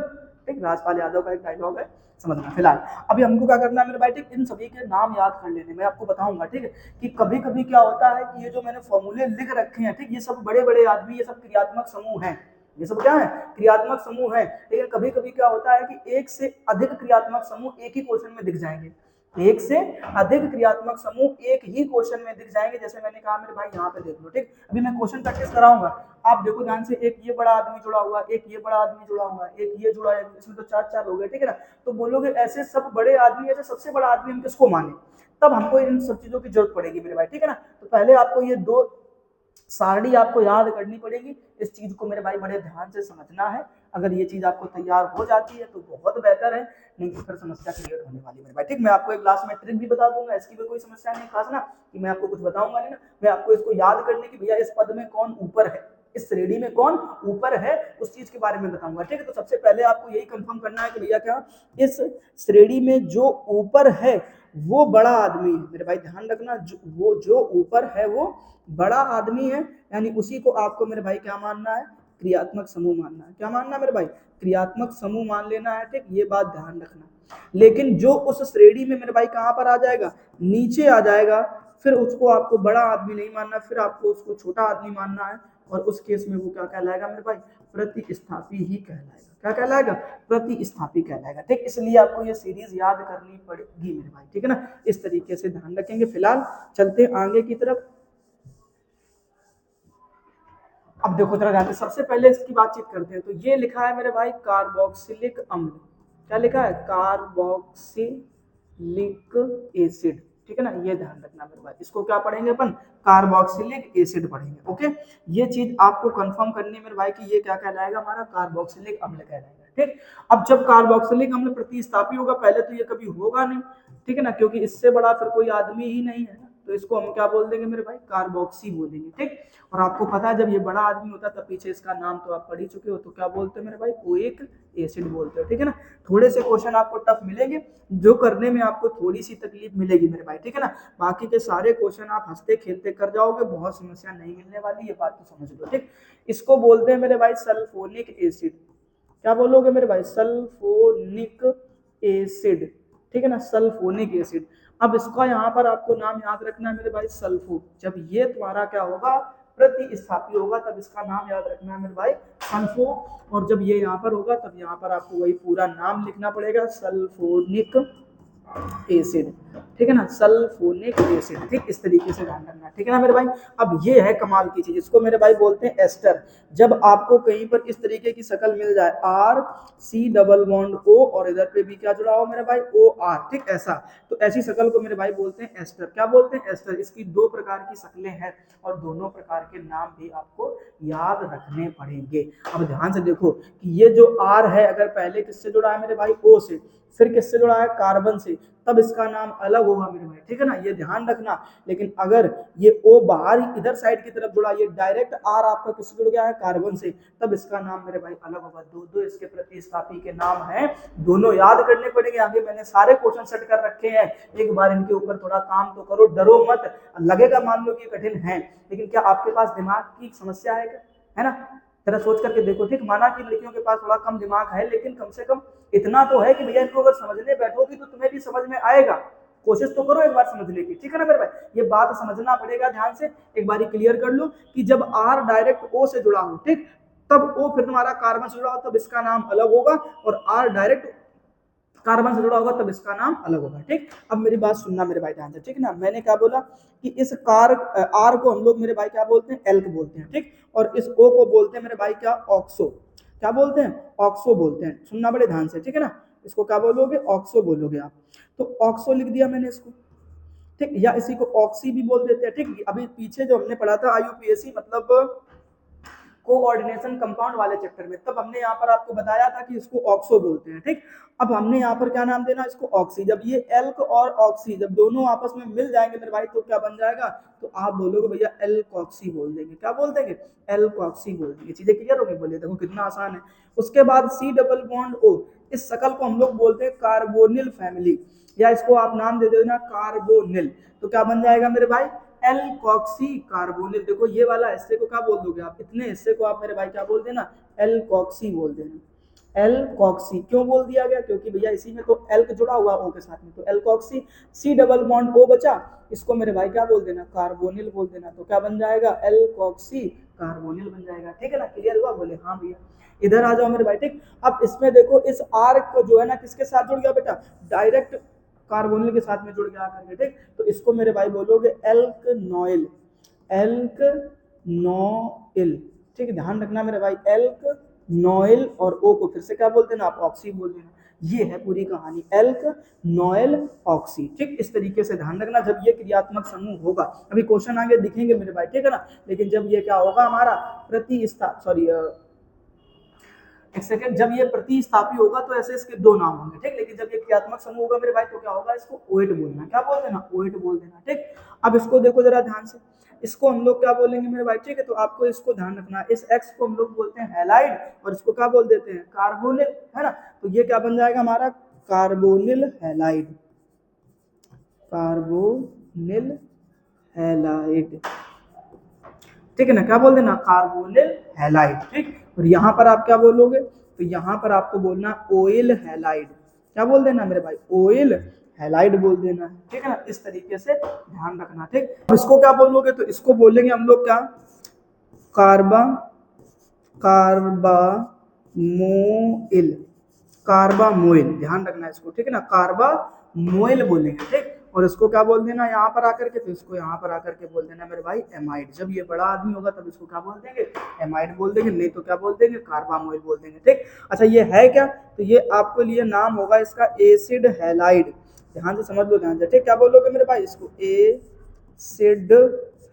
A: ठीक। राजपाल यादव का एक डायलॉग है, समझना। फिलहाल अभी हमको क्या करना है मेरे भाई, ठीक, इन सभी के नाम याद कर लेने, मैं आपको बताऊंगा, ठीक है, कि कभी कभी क्या होता है कि ये जो मैंने फॉर्मूले लिख रखे हैं, ठीक, ये सब बड़े बड़े आदमी, ये सब क्रियात्मक समूह हैं, ये सब क्या है, क्रियात्मक समूह है। लेकिन कभी कभी क्या होता है कि एक से अधिक क्रियात्मक समूह एक ही क्वेश्चन में दिख जाएंगे, एक से अधिक क्रियात्मक समूह एक ही क्वेश्चन में दिख जाएंगे। जैसे मैंने कहा मेरे भाई यहाँ पे देख लो, ठीक। अभी मैं क्वेश्चन प्रैक्टिस कराऊंगा, आप देखो ध्यान से, एक ये बड़ा आदमी जुड़ा हुआ, एक ये बड़ा आदमी जुड़ा हुआ, एक ये जुड़ा है, इसमें तो 4 हो गए, ठीक है ना। तो बोलोगे ऐसे सब बड़े आदमी, ऐसे सबसे बड़ा आदमी हम किसको माने, तब हमको इन सब चीजों की जरूरत पड़ेगी मेरे भाई, ठीक है ना। तो पहले आपको ये 2 सारणी आपको याद करनी पड़ेगी, इस चीज को मेरे भाई बड़े ध्यान से समझना है। अगर ये चीज आपको तैयार हो जाती है तो बहुत बेहतर है, नहीं तो फिर समस्या क्रिएट होने वाली है मेरे भाई, ठीक। मैं आपको एक क्लास में ट्रिक भी बता दूंगा, इसकी भी कोई समस्या नहीं खास ना, कि मैं आपको कुछ बताऊंगा नहीं ना, मैं आपको इसको याद करने की, भैया इस पद में कौन ऊपर है, इस श्रेणी में कौन ऊपर है, उस चीज के बारे में बताऊंगा, ठीक है। तो सबसे पहले आपको यही कंफर्म करना है कि भैया क्या, इस श्रेणी में जो ऊपर है वो बड़ा आदमी है मेरे भाई, ध्यान रखना, वो जो ऊपर है वो बड़ा आदमी है, यानी उसी को आपको मेरे भाई क्या मानना है, क्रियात्मक समूह मानना है। क्या मानना है मेरे भाई, क्रियात्मक समूह मान लेना है, ठीक। ये बात ध्यान रखना। लेकिन जो उस श्रेणी में मेरे भाई कहां पर आ जाएगा, नीचे आ जाएगा, फिर उसको आपको बड़ा आदमी नहीं मानना, फिर आपको उसको छोटा आदमी मानना है, और उस केस में वो क्या कहलाएगा मेरे भाई, प्रतिस्थापी ही कहलाएगा। क्या कहलाएगा, प्रतिस्थापी कहलाएगा, ठीक। इसलिए आपको ये सीरीज याद करनी पड़ेगी मेरे भाई, ठीक है ना। इस तरीके से ध्यान रखेंगे। फिलहाल चलते आगे की तरफ। अब देखो जरा ध्यान से, सबसे पहले इसकी बातचीत करते हैं। तो ये लिखा है मेरे भाई कार्बोक्सिलिक अम्ल। क्या लिखा है? Carboxylic acid. ठीक है ना, ये ध्यान रखना मेरे भाई। इसको क्या पढ़ेंगे अपन? कार्बोक्सिलिक एसिड पढ़ेंगे। ओके, ये चीज आपको कंफर्म करनी है मेरे भाई कि ये क्या कहलाएगा? हमारा कार्बोक्सिलिक अम्ल कहलाएगा। ठीक, अब जब कार्बोक्सिलिक अम्ल प्रतिस्थापी होगा, पहले तो ये कभी होगा नहीं, ठीक है ना, क्योंकि इससे बड़ा फिर कोई आदमी ही नहीं है ना, तो इसको हम क्या बोल देंगे मेरे भाई? कार्बोक्सी बोल देंगे। ठीक, और आपको पता है जब ये बड़ा आदमी होता है तब पीछे इसका नाम तो आप पढ़ ही चुके हो, तो क्या बोलते हैं मेरे भाई? ओइक एसिड बोलते हो। ठीक है ना, थोड़े से क्वेश्चन आपको टफ मिलेंगे, जो करने में आपको थोड़ी सी तकलीफ मिलेगी मेरे भाई। ठीक है ना, बाकी के सारे क्वेश्चन आप हंसते खेलते कर जाओगे, बहुत समस्या नहीं मिलने वाली, ये बात तो समझ लो। ठीक, इसको बोलते हैं मेरे भाई सल्फोनिक एसिड। क्या बोलोगे मेरे भाई? Sulphonic acid. ठीक है ना, सल्फोनिक एसिड। अब इसका यहाँ पर आपको नाम याद रखना है मेरे भाई, सल्फो। जब ये तुम्हारा क्या होगा? प्रतिस्थापी होगा, तब इसका नाम याद रखना है मेरे भाई, सल्फो। और जब ये यहाँ पर होगा तब यहाँ पर आपको वही पूरा नाम लिखना पड़ेगा, सल्फोनिक एसिड। ठीक है ना, सल्फोनिक एसिड। ठीक, इस तरीके से ध्यान रखना। ठीक है ना मेरे भाई। अब ये है कमाल की चीज, इसको मेरे भाई बोलते हैं एस्टर। जब आपको कहीं पर इस तरीके की शक्ल मिल जाए, R C double bond O, और इधर पे भी क्या जुड़ा हो मेरे भाई? O R. ठीक, ऐसा, तो ऐसी शक्ल को मेरे भाई बोलते हैं एस्टर। क्या बोलते हैं? एस्टर। इसकी दो प्रकार की शक्लें हैं और दोनों प्रकार के नाम भी आपको याद रखने पड़ेंगे। अब ध्यान से देखो कि ये जो आर है, अगर पहले किससे जुड़ा है मेरे भाई? ओ से, फिर किससे जुड़ा है? कार्बन से, तब इसका नाम अलग होगा मेरे भाई। ठीक है ना, ये ध्यान रखना। लेकिन अगर ये ओ बाहर ही इधर साइड की तरफ जुड़ा, ये डायरेक्ट आर आपका किससे जुड़ गया है? कार्बन से, तब इसका नाम मेरे भाई अलग होगा। दो दो इसके प्रतिस्थापी के नाम हैं, दोनों याद करने पड़ेंगे। आगे मैंने सारे क्वेश्चन सेट कर रखे हैं, एक बार इनके ऊपर थोड़ा काम तो करो, डरो मत। लगेगा मान लो कि कठिन है, लेकिन क्या आपके पास दिमाग की समस्या है क्या? है ना, जरा सोच करके देखो। ठीक, माना कि लड़कियों के पास थोड़ा कम दिमाग है, लेकिन कम से कम इतना तो है कि भैया इनको अगर समझने बैठोगी तो तुम्हें भी समझ में आएगा। कोशिश तो करो एक बार समझने की। ठीक है ना मेरे भाई, ये बात समझना पड़ेगा ध्यान से। एक बार क्लियर कर लो कि जब आर डायरेक्ट ओ से जुड़ा हो, ठीक, तब ओ फिर तुम्हारा कार्बन से जुड़ा हो, तब इसका नाम अलग होगा, और आर डायरेक्ट कार्बन से जुड़ा होगा तब इसका नाम अलग होगा। ठीक, अब मेरी बात सुनना मेरे भाई ध्यान से। ठीक ना, मैंने क्या बोला कि इस आर को हम लोग मेरे भाई क्या बोलते हैं? एल्क बोलते हैं। ठीक, और इस ओ को बोलते हैं मेरे भाई क्या? ऑक्सो। क्या बोलते हैं? ऑक्सो बोलते हैं। सुनना बड़े ध्यान से। ठीक है ना, इसको क्या बोलोगे? ऑक्सो बोलोगे आप। तो ऑक्सो लिख दिया मैंने इसको। ठीक, या इसी को ऑक्सी भी बोल देते हैं। ठीक, अभी पीछे जो हमने पढ़ा था IUPAC मतलब कोऑर्डिनेशन कंपाउंड वाले चैप्टर में, तब हमने यहाँ पर आपको बताया था कि इसको ऑक्सो बोलते हैं। ठीक, अब हमने यहाँ पर क्या नाम देना? इसको ऑक्सी। जब ये एल्क और ऑक्सी जब दोनों आपस में मिल जाएंगे मेरे भाई, तो क्या बन जाएगा? तो आप बोलोगे भैया एल्कॉक्सी बोल देंगे। क्या बोल देंगे? एल्कॉक्सी बोल देंगे। चीजें क्लियर हो गई? बोलिए, देखो कितना आसान है। उसके बाद सी डबल बॉन्ड ओ, इस शकल को हम लोग बोलते हैं कार्बोनिल फैमिली, या इसको आप नाम दे देना कार्बोनिल। तो क्या बन जाएगा मेरे भाई? Alkoxy carbonyl. देखो ये वाला हिस्से को क्या बोल दोगे आप? इतने हिस्से को आप मेरे भाई क्या बोल देना? एल्कॉक्सी बोल देना। एल्कॉक्सी क्यों बोल दिया गया? क्योंकि भैया इसी में तो एल्क जुड़ा हुआ ओ के साथ में, तो alkoxy. C double bond O बचा, इसको मेरे भाई क्या बोल देना? कार्बोनिल बोल देना। तो क्या बन जाएगा? एल्कॉक्सी कार्बोनिल बन जाएगा। ठीक है ना, क्लियर हुआ? बोले हाँ भैया। इधर आ जाओ मेरे भाई। ठीक, अब इसमें देखो इस आर को जो है ना किसके साथ जुड़ गया बेटा? डायरेक्ट कार्बोनिल के साथ में जुड़ गया करके। ठीक, तो इसको मेरे भाई बोलोगे एल्कनॉइल। एल्कनॉइल। ठीक है, ध्यान रखना मेरे भाई, एल्कनॉइल। और ओ को फिर से क्या बोल देना? आप ऑक्सी बोल देना। ये है पूरी कहानी, एल्कनॉइल ऑक्सी। ठीक, इस तरीके से ध्यान रखना जब ये क्रियात्मक समूह होगा। अभी क्वेश्चन आगे दिखेंगे मेरे भाई। ठीक है ना, लेकिन जब ये क्या होगा हमारा एक सेकंड, जब ये प्रतिस्थापी होगा तो ऐसे इसके दो नाम होंगे। ठीक, लेकिन जब ये क्रियात्मक समूह होगा मेरे भाई तो क्या होगा? इसको ओएट बोलना। क्या बोल देना? ओएट बोल देना। ठीक, अब इसको देखो जरा ध्यान से, इसको हम लोग क्या बोलेंगे मेरे भाई? ठीक है, तो आपको इसको ध्यान रखना, इस एक्स को हम लोग बोलते हैं हैलाइड, और इसको क्या बोल देते हैं? कार्बोनिल। है ना, तो ये क्या बन जाएगा हमारा? Carbonyl halide. Carbonyl halide. ठीक है ना, क्या बोल देना? Carbonyl halide. ठीक, और यहाँ पर आप क्या बोलोगे? तो यहाँ पर आपको बोलना ओइल हैलाइड। क्या बोल देना मेरे भाई? ओइल हैलाइड बोल देना। ठीक है ना, इस तरीके से ध्यान रखना। ठीक, इसको क्या बोलोगे? तो इसको बोलेंगे हम लोग क्या? कार्बामोइल। कार्बामोइल, ध्यान रखना इसको। ठीक है ना, कार्बामोइल बोलेंगे। ठीक, और इसको क्या बोल देना यहाँ पर आकर के, फिर इसको यहाँ पर आकर के बोल देना मेरे भाई एमाइड। जब ये बड़ा आदमी होगा तब इसको क्या बोल देंगे, एमाइड बोल देंगे, नहीं तो क्या बोल देंगे, कार्बामोइल बोल देंगे। ठीक, अच्छा ये है क्या, तो ये आपके लिए नाम होगा इसका एसिड हैलाइड। ध्यान से समझ लो, ध्यान से। ठीक, क्या बोलोगे मेरे भाई, इसको एसिड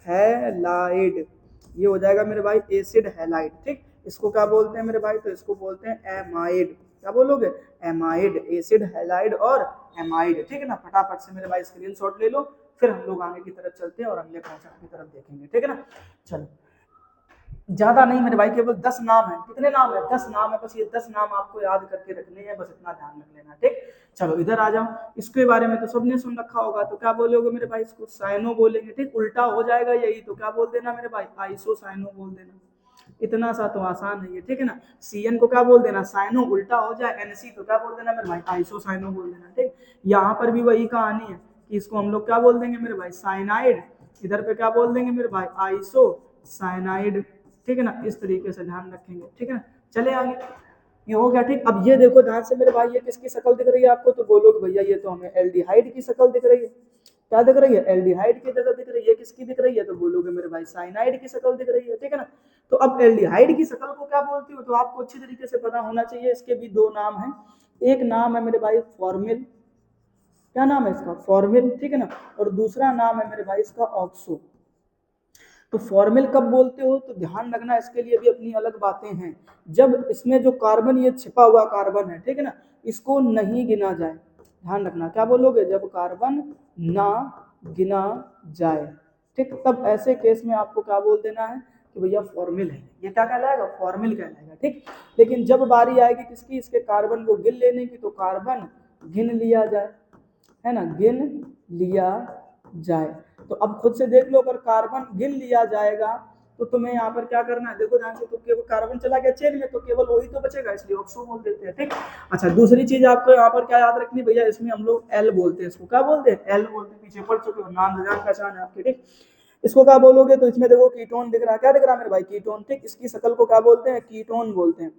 A: हैलाइड, ये हो जाएगा मेरे भाई एसिड हैलाइड। ठीक, इसको क्या बोलते हैं मेरे भाई, तो इसको बोलते हैं एमाइड। क्या बोलोगे, एमाइड, एसिड हैलाइड और एमाइड। ठीक है ना, फटाफट से मेरे भाई स्क्रीनशॉट ले लो, फिर हम लोग आगे की तरफ चलते हैं और अगले कॉन्सेप्ट की तरफ देखेंगे। ठीक है ना, चलो ज्यादा नहीं मेरे भाई, केवल 10 नाम है। कितने नाम है, 10 नाम है, बस ये 10 नाम आपको याद करके रखने हैं, बस इतना ध्यान रख लेना। ठीक, चलो इधर आ जाओ, इसके बारे में तो सबने सुन रखा होगा, तो क्या बोलोगे मेरे भाई, इसको साइनो बोलेंगे। ठीक, उल्टा हो जाएगा यही, तो क्या बोल देना मेरे भाई, आइसोसाइनो बोल देना। इतना सा तो आसान है ये। ठीक है ना, CN को क्या बोल देना, साइनो, उल्टा हो जाए NC तो क्या बोल देना मेरे भाई, आइसोसाइनो बोल देना। ठीक, यहाँ पर भी वही कहानी है कि इसको हम लोग क्या बोल देंगे मेरे भाई, साइनाइड, इधर पे क्या बोल देंगे मेरे भाई, आइसोसाइनाइड। ठीक है ना, इस तरीके से ध्यान रखेंगे। ठीक है ना, चले आगे, ये हो गया। ठीक, अब ये देखो ध्यान से मेरे भाई, ये किसकी शक्ल दिख रही है आपको, तो बोलोगे भैया ये तो हमें एल्डिहाइड की शक्ल दिख रही है। क्या दिख रही है, एल्डिहाइड की शक्ल दिख रही है। किसकी दिख रही है, तो बोलोगे मेरे भाई साइनाइड की शक्ल दिख रही है। ठीक है ना, तो अब एल्डिहाइड की शक्ल को क्या बोलती हो, तो आपको अच्छी तरीके से पता होना चाहिए। इसके भी दो नाम हैं, एक नाम है मेरे भाई फॉर्मिल, क्या नाम है इसका, फॉर्मिल। ठीक है ना, और दूसरा नाम है मेरे भाई इसका ऑक्सो। तो फॉर्मिल कब बोलते हो, तो ध्यान रखना, इसके लिए भी अपनी अलग बातें हैं। जब इसमें जो कार्बन, ये छिपा हुआ कार्बन है, ठीक है ना, इसको नहीं गिना जाए, ध्यान रखना। क्या बोलोगे, जब कार्बन ना गिना जाए, ठीक, तब ऐसे केस में आपको क्या बोल देना है कि भैया फॉर्मिल है, ये क्या कहलाएगा, फॉर्मिल कहलाएगा। ठीक, लेकिन जब बारी आएगी किसकी, इसके कार्बन को गिन लेने की, तो कार्बन गिन लिया जाए, है ना, गिन लिया जाए। तो अब खुद से देख लो, अगर कार्बन गिन लिया जाएगा तो तुम्हें यहाँ पर क्या करना है, देखो ध्यान से, तो केवल कार्बन चला गया चेन में, तो केवल वही तो बचेगा, इसलिए ऑक्सो बोल देते हैं। ठीक, अच्छा दूसरी चीज आपको यहाँ पर क्या याद रखनी भैया, इसमें हम लोग एल बोलते हैं, इसको क्या बोलते हैं, एल बोलते हैं, पीछे पढ़ चुके हो, नाम जान पहचान है आपकी। ठीक, इसको क्या बोलोगे, तो इसमें देखो कीटोन दिख रहा है, क्या दिख रहा है मेरे भाई, कीटोन। ठीक, इसकी शक्ल को क्या बोलते हैं, कीटोन बोलते हैं।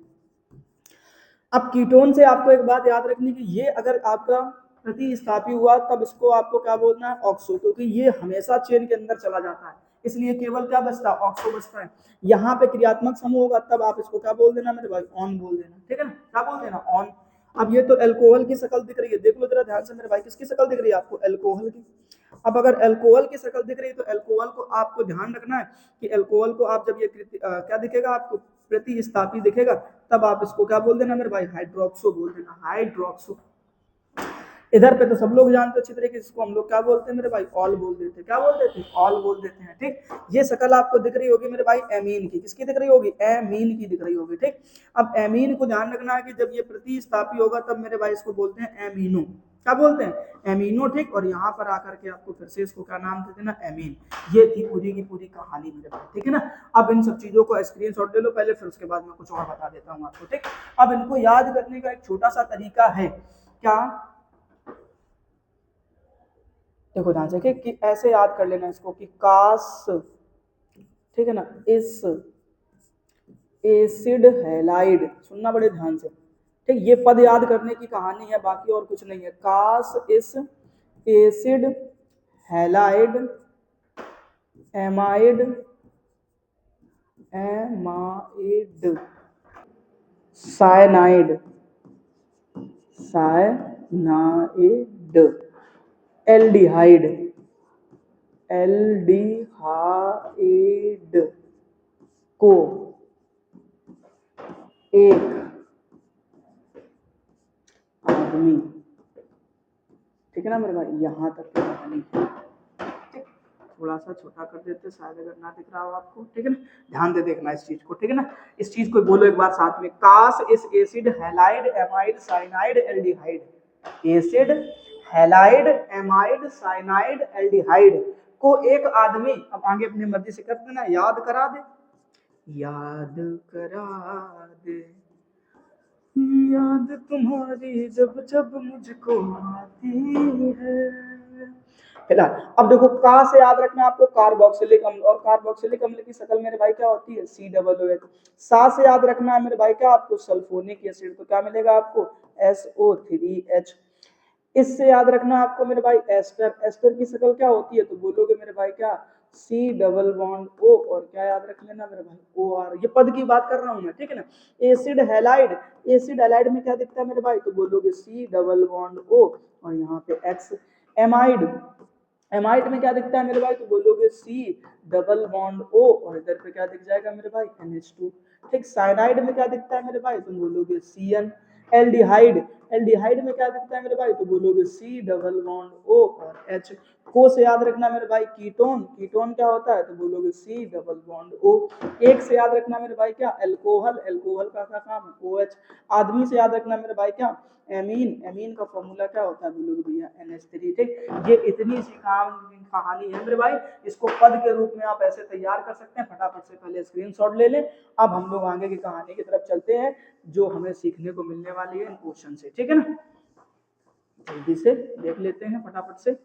A: अब कीटोन से आपको एक बात याद रखनी कि ये अगर आपका प्रतिस्थापी हुआ तब इसको आपको क्या बोलना है, ऑक्सो, क्योंकि ये हमेशा चेन के अंदर चला जाता है, इसलिए केवल क्या बचता है, ऑक्सो बचता है। यहाँ पे क्रियात्मक समूह होगा तब आप इसको क्या बोल देना मेरे भाई, ऑन बोल देना। ठीक है ना, क्या बोल देना, ऑन। अब ये तो अल्कोहल की शक्ल दिख रही है, देख लो जरा ध्यान से मेरे भाई, किसकी शक्ल दिख रही है आपको, अल्कोहल की। अब अगर अल्कोहल की शक्ल दिख रही है, तो अल्कोहल को आपको ध्यान रखना है कि अल्कोहल को आप जब ये क्या दिखेगा आपको, प्रतिस्थापी दिखेगा, तब आप इसको क्या बोल देना मेरे भाई, हाइड्रोक्सो बोल देना, हाइड्रोक्सो। इधर पे तो सब लोग जानते हो अच्छी तरीके से, इसको हम लोग क्या बोलते हैं मेरे भाई, ऑल बोल देते हैं। क्या बोल देते हैं, ऑल बोल देते हैं। ठीक, ये शक्ल आपको दिख रही होगी मेरे भाई एमीन की, किसकी दिख रही होगी, एमीन की दिख रही होगी। ठीक, अब एमीन को ध्यान रखना है कि जब ये प्रतिस्थापी होगा तब मेरे भाई इसको बोलते हैं एमीनो। क्या बोलते हैं, एमीनो। ठीक, और यहाँ पर आकर के आपको फिर से इसको क्या नाम देते हैं ना, एमीन। ये थी पूरी की पूरी कहानी मेरे भाई। ठीक है ना, अब इन सब चीजों को स्क्रीनशॉट ले लो पहले, फिर उसके बाद मैं कुछ और बता देता हूँ आपको। ठीक, अब इनको याद करने का एक छोटा सा तरीका है, क्या, देखो ध्यान से कि ऐसे याद कर लेना इसको कि काश, ठीक है ना, इस एसिड हैलाइड, सुनना बड़े ध्यान से। ठीक, ये पद याद करने की कहानी है, बाकी और कुछ नहीं है। काश इस acid halide amide amide cyanide cyanide aldehyde aldehyde को एक आदमी, ठीक है ना मेरे भाई, यहाँ तक की कहानी। ठीक, थोड़ा सा छोटा कर देते शायद अगर ना दिख रहा हो आपको। ठीक है ना, ध्यान दे देखना इस चीज को। ठीक है ना, इस चीज को बोलो एक बार साथ में, काश इस acid halide amide cyanide aldehyde, acid halide amide cyanide aldehyde को एक आदमी, अब आगे अपनी मर्जी से कर देना, याद करा दे, याद करा दे, याद तुम्हारी जब जब मुझको आती है। फिलहाल अब देखो, का से याद रखना आपको कार्बोक्सिलिक अम्ल, और कार्बोक्सिलिक अम्ल की शक्ल मेरे भाई क्या होती है, COOH। सा से याद रखना है मेरे भाई क्या आपको, सल्फोनिक एसिड, तो क्या मिलेगा आपको, SO3H। इससे याद रखना आपको मेरे भाई एस्टर, एस्टर की शक्ल क्या होती है तो बोलोगे मेरे भाई क्या, सी डबल बॉन्ड ओ, और क्या याद रख लेना मेरे भाई, ओ आर। ये पद की बात कर रहा हूं मैं, ठीक है ना। एसिड हैलाइड, एसिड हैलाइड में क्या दिखता है मेरे भाई तो बोलोगे सी डबल बॉन्ड ओ, और यहाँ पे एक्स। एमाइड, एमाइड में क्या दिखता है मेरे भाई तो बोलोगे सी डबल बॉन्ड ओ, और इधर पे क्या दिख जाएगा मेरे भाई NH2। ठीक, साइनाइड में क्या दिखता है मेरे भाई तुम बोलोगे CN। एल्डिहाइड, एल्डिहाइड में क्या दिखता है मेरे भाई तो बोलोगे सी डबल बॉन्ड ओ और H। को से याद रखना मेरे भाई कीटोन, कीटोन क्या होता है तो बोलोगे सी डबल बॉन्ड ओ। एक से याद रखना मेरे भाई क्या, एल्कोहल, एल्कोहल का क्या काम OH। आदमी से याद रखना मेरे भाई क्या, एमीन, एमीन का फॉर्मूला क्या होता है बोलोगे भैया NH3। ठीक, ये इतनी सी काम कहानी है मेरे भाई, इसको पद के रूप में आप ऐसे तैयार कर सकते हैं। फटाफट से पहले स्क्रीनशॉट ले लें। अब हम लोग आगे की कहानी की तरफ चलते हैं जो हमें सीखने को मिलने वाली है इन क्वेश्चन से, ठीक है ना। जल्दी से देख लेते हैं फटाफट से।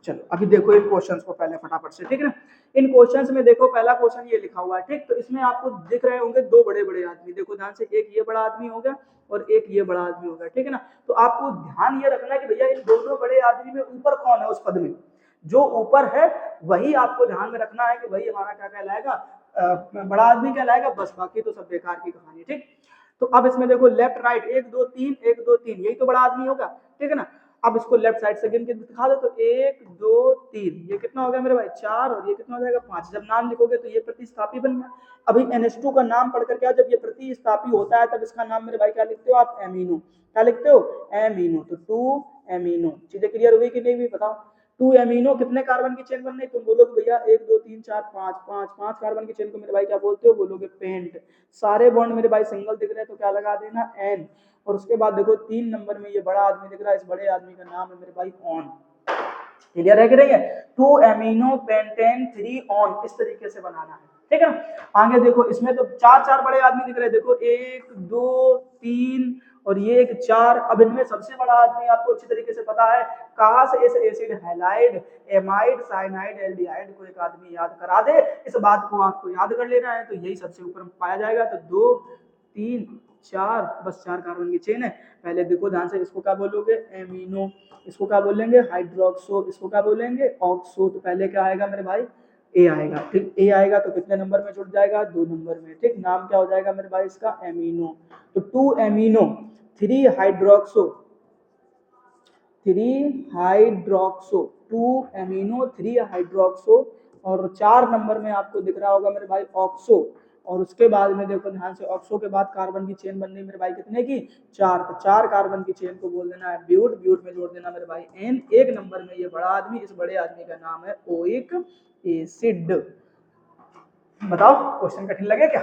A: चलो अभी देखो इन क्वेश्चंस को पहले फटाफट से, ठीक है ना। इन क्वेश्चंस में देखो पहला क्वेश्चन ये लिखा हुआ है, ठीक। तो इसमें आपको दिख रहे होंगे दो बड़े बड़े आदमी, देखो ध्यान से, एक ये बड़ा आदमी हो गया और एक ये बड़ा आदमी हो गया, ठीक है ना। तो आपको ध्यान ये रखना है कि भैया इन दोनों बड़े आदमी में ऊपर कौन है उस पद में, जो ऊपर है वही आपको ध्यान में रखना है कि भाई हमारा क्या कहलाएगा, बड़ा आदमी कहलाएगा, बस बाकी तो सब बेकार की कहानी, ठीक। तो अब इसमें देखो लेफ्ट राइट, 1 2 3 1 2 3, यही तो बड़ा आदमी होगा, ठीक है ना। अब इसको लेफ्ट साइड से गिन के दिखा दो तो 1 2 3, ये कितना हो गया मेरे भाई 4, और ये कितना हो जाएगा 5। जब नाम लिखोगे तो ये प्रतिस्थापी बन गया। अभी NH2 का नाम पढ़कर क्या, जब ये प्रतिस्थापी होता है तब इसका नाम मेरे भाई क्या लिखते हो आप, एमिनो। क्या लिखते हो, एमिनो। तो 2 एमिनो। चीजें क्लियर हुई कि नहीं हुई बताओ। 2 एमिनो कितने कार्बन की चेन बनने, तुम बोलोगे भैया 1 2 3 4 5 5 5 कार्बन की चेन को मेरे भाई क्या बोलते हो, बोलोगे पेंट। सारे बॉन्ड मेरे भाई सिंगल दिख रहे हैं तो क्या लगा देना N। और उसके बाद देखो 3 नंबर में ये बड़ा आदमी दिख रहा है, इस बड़े आदमी का नाम है मेरे भाई ऑन। क्लियर है कि नहीं है। 2 एमिनो पेंटेन 3 ऑन, इस तरीके से बनाना है, ठीक है ना। आगे देखो इसमें तो चार चार बड़े आदमी दिख रहे हैं, देखो 1 2 3 और ये एक 4। अब इनमें सबसे बड़ा आदमी आपको अच्छी तरीके से पता है, कहां से इस acid halide amide cyanide aldehyde को एक आदमी याद करा दे, इस बात को आपको याद कर लेना है, तो यही सबसे ऊपर पाया जाएगा। तो 2 3 4, बस 4 कार्बन की चेन है। पहले देखो ध्यान से, इसको क्या बोलोगे एमिनो, इसको क्या बोलेंगे हाइड्रोक्सो, इसको क्या बोलेंगे ऑक्सो। तो पहले क्या आएगा मेरे भाई ए आएगा, ठीक। ए आएगा तो कितने नंबर में जुड़ जाएगा, 2 नंबर में, ठीक। नाम क्या हो जाएगा मेरे भाई इसका एमिनो। तो 2 amino 3 hydroxo, 3 hydroxo, 2 amino 3 hydroxo, और 4 नंबर में आपको दिख रहा होगा मेरे भाई ऑक्सो। और उसके बाद में देखो ध्यान से, ऑक्सो के बाद कार्बन की चेन बननी मेरे भाई कितने की, 4। तो 4 कार्बन की चेन को बोल देना है ब्यूट, ब्यूट में जोड़ देना मेरे भाई एन। एक नंबर में ये बड़ा आदमी, इस बड़े आदमी का नाम है ओइक एसिड। बताओ क्वेश्चन कठिन लगे क्या,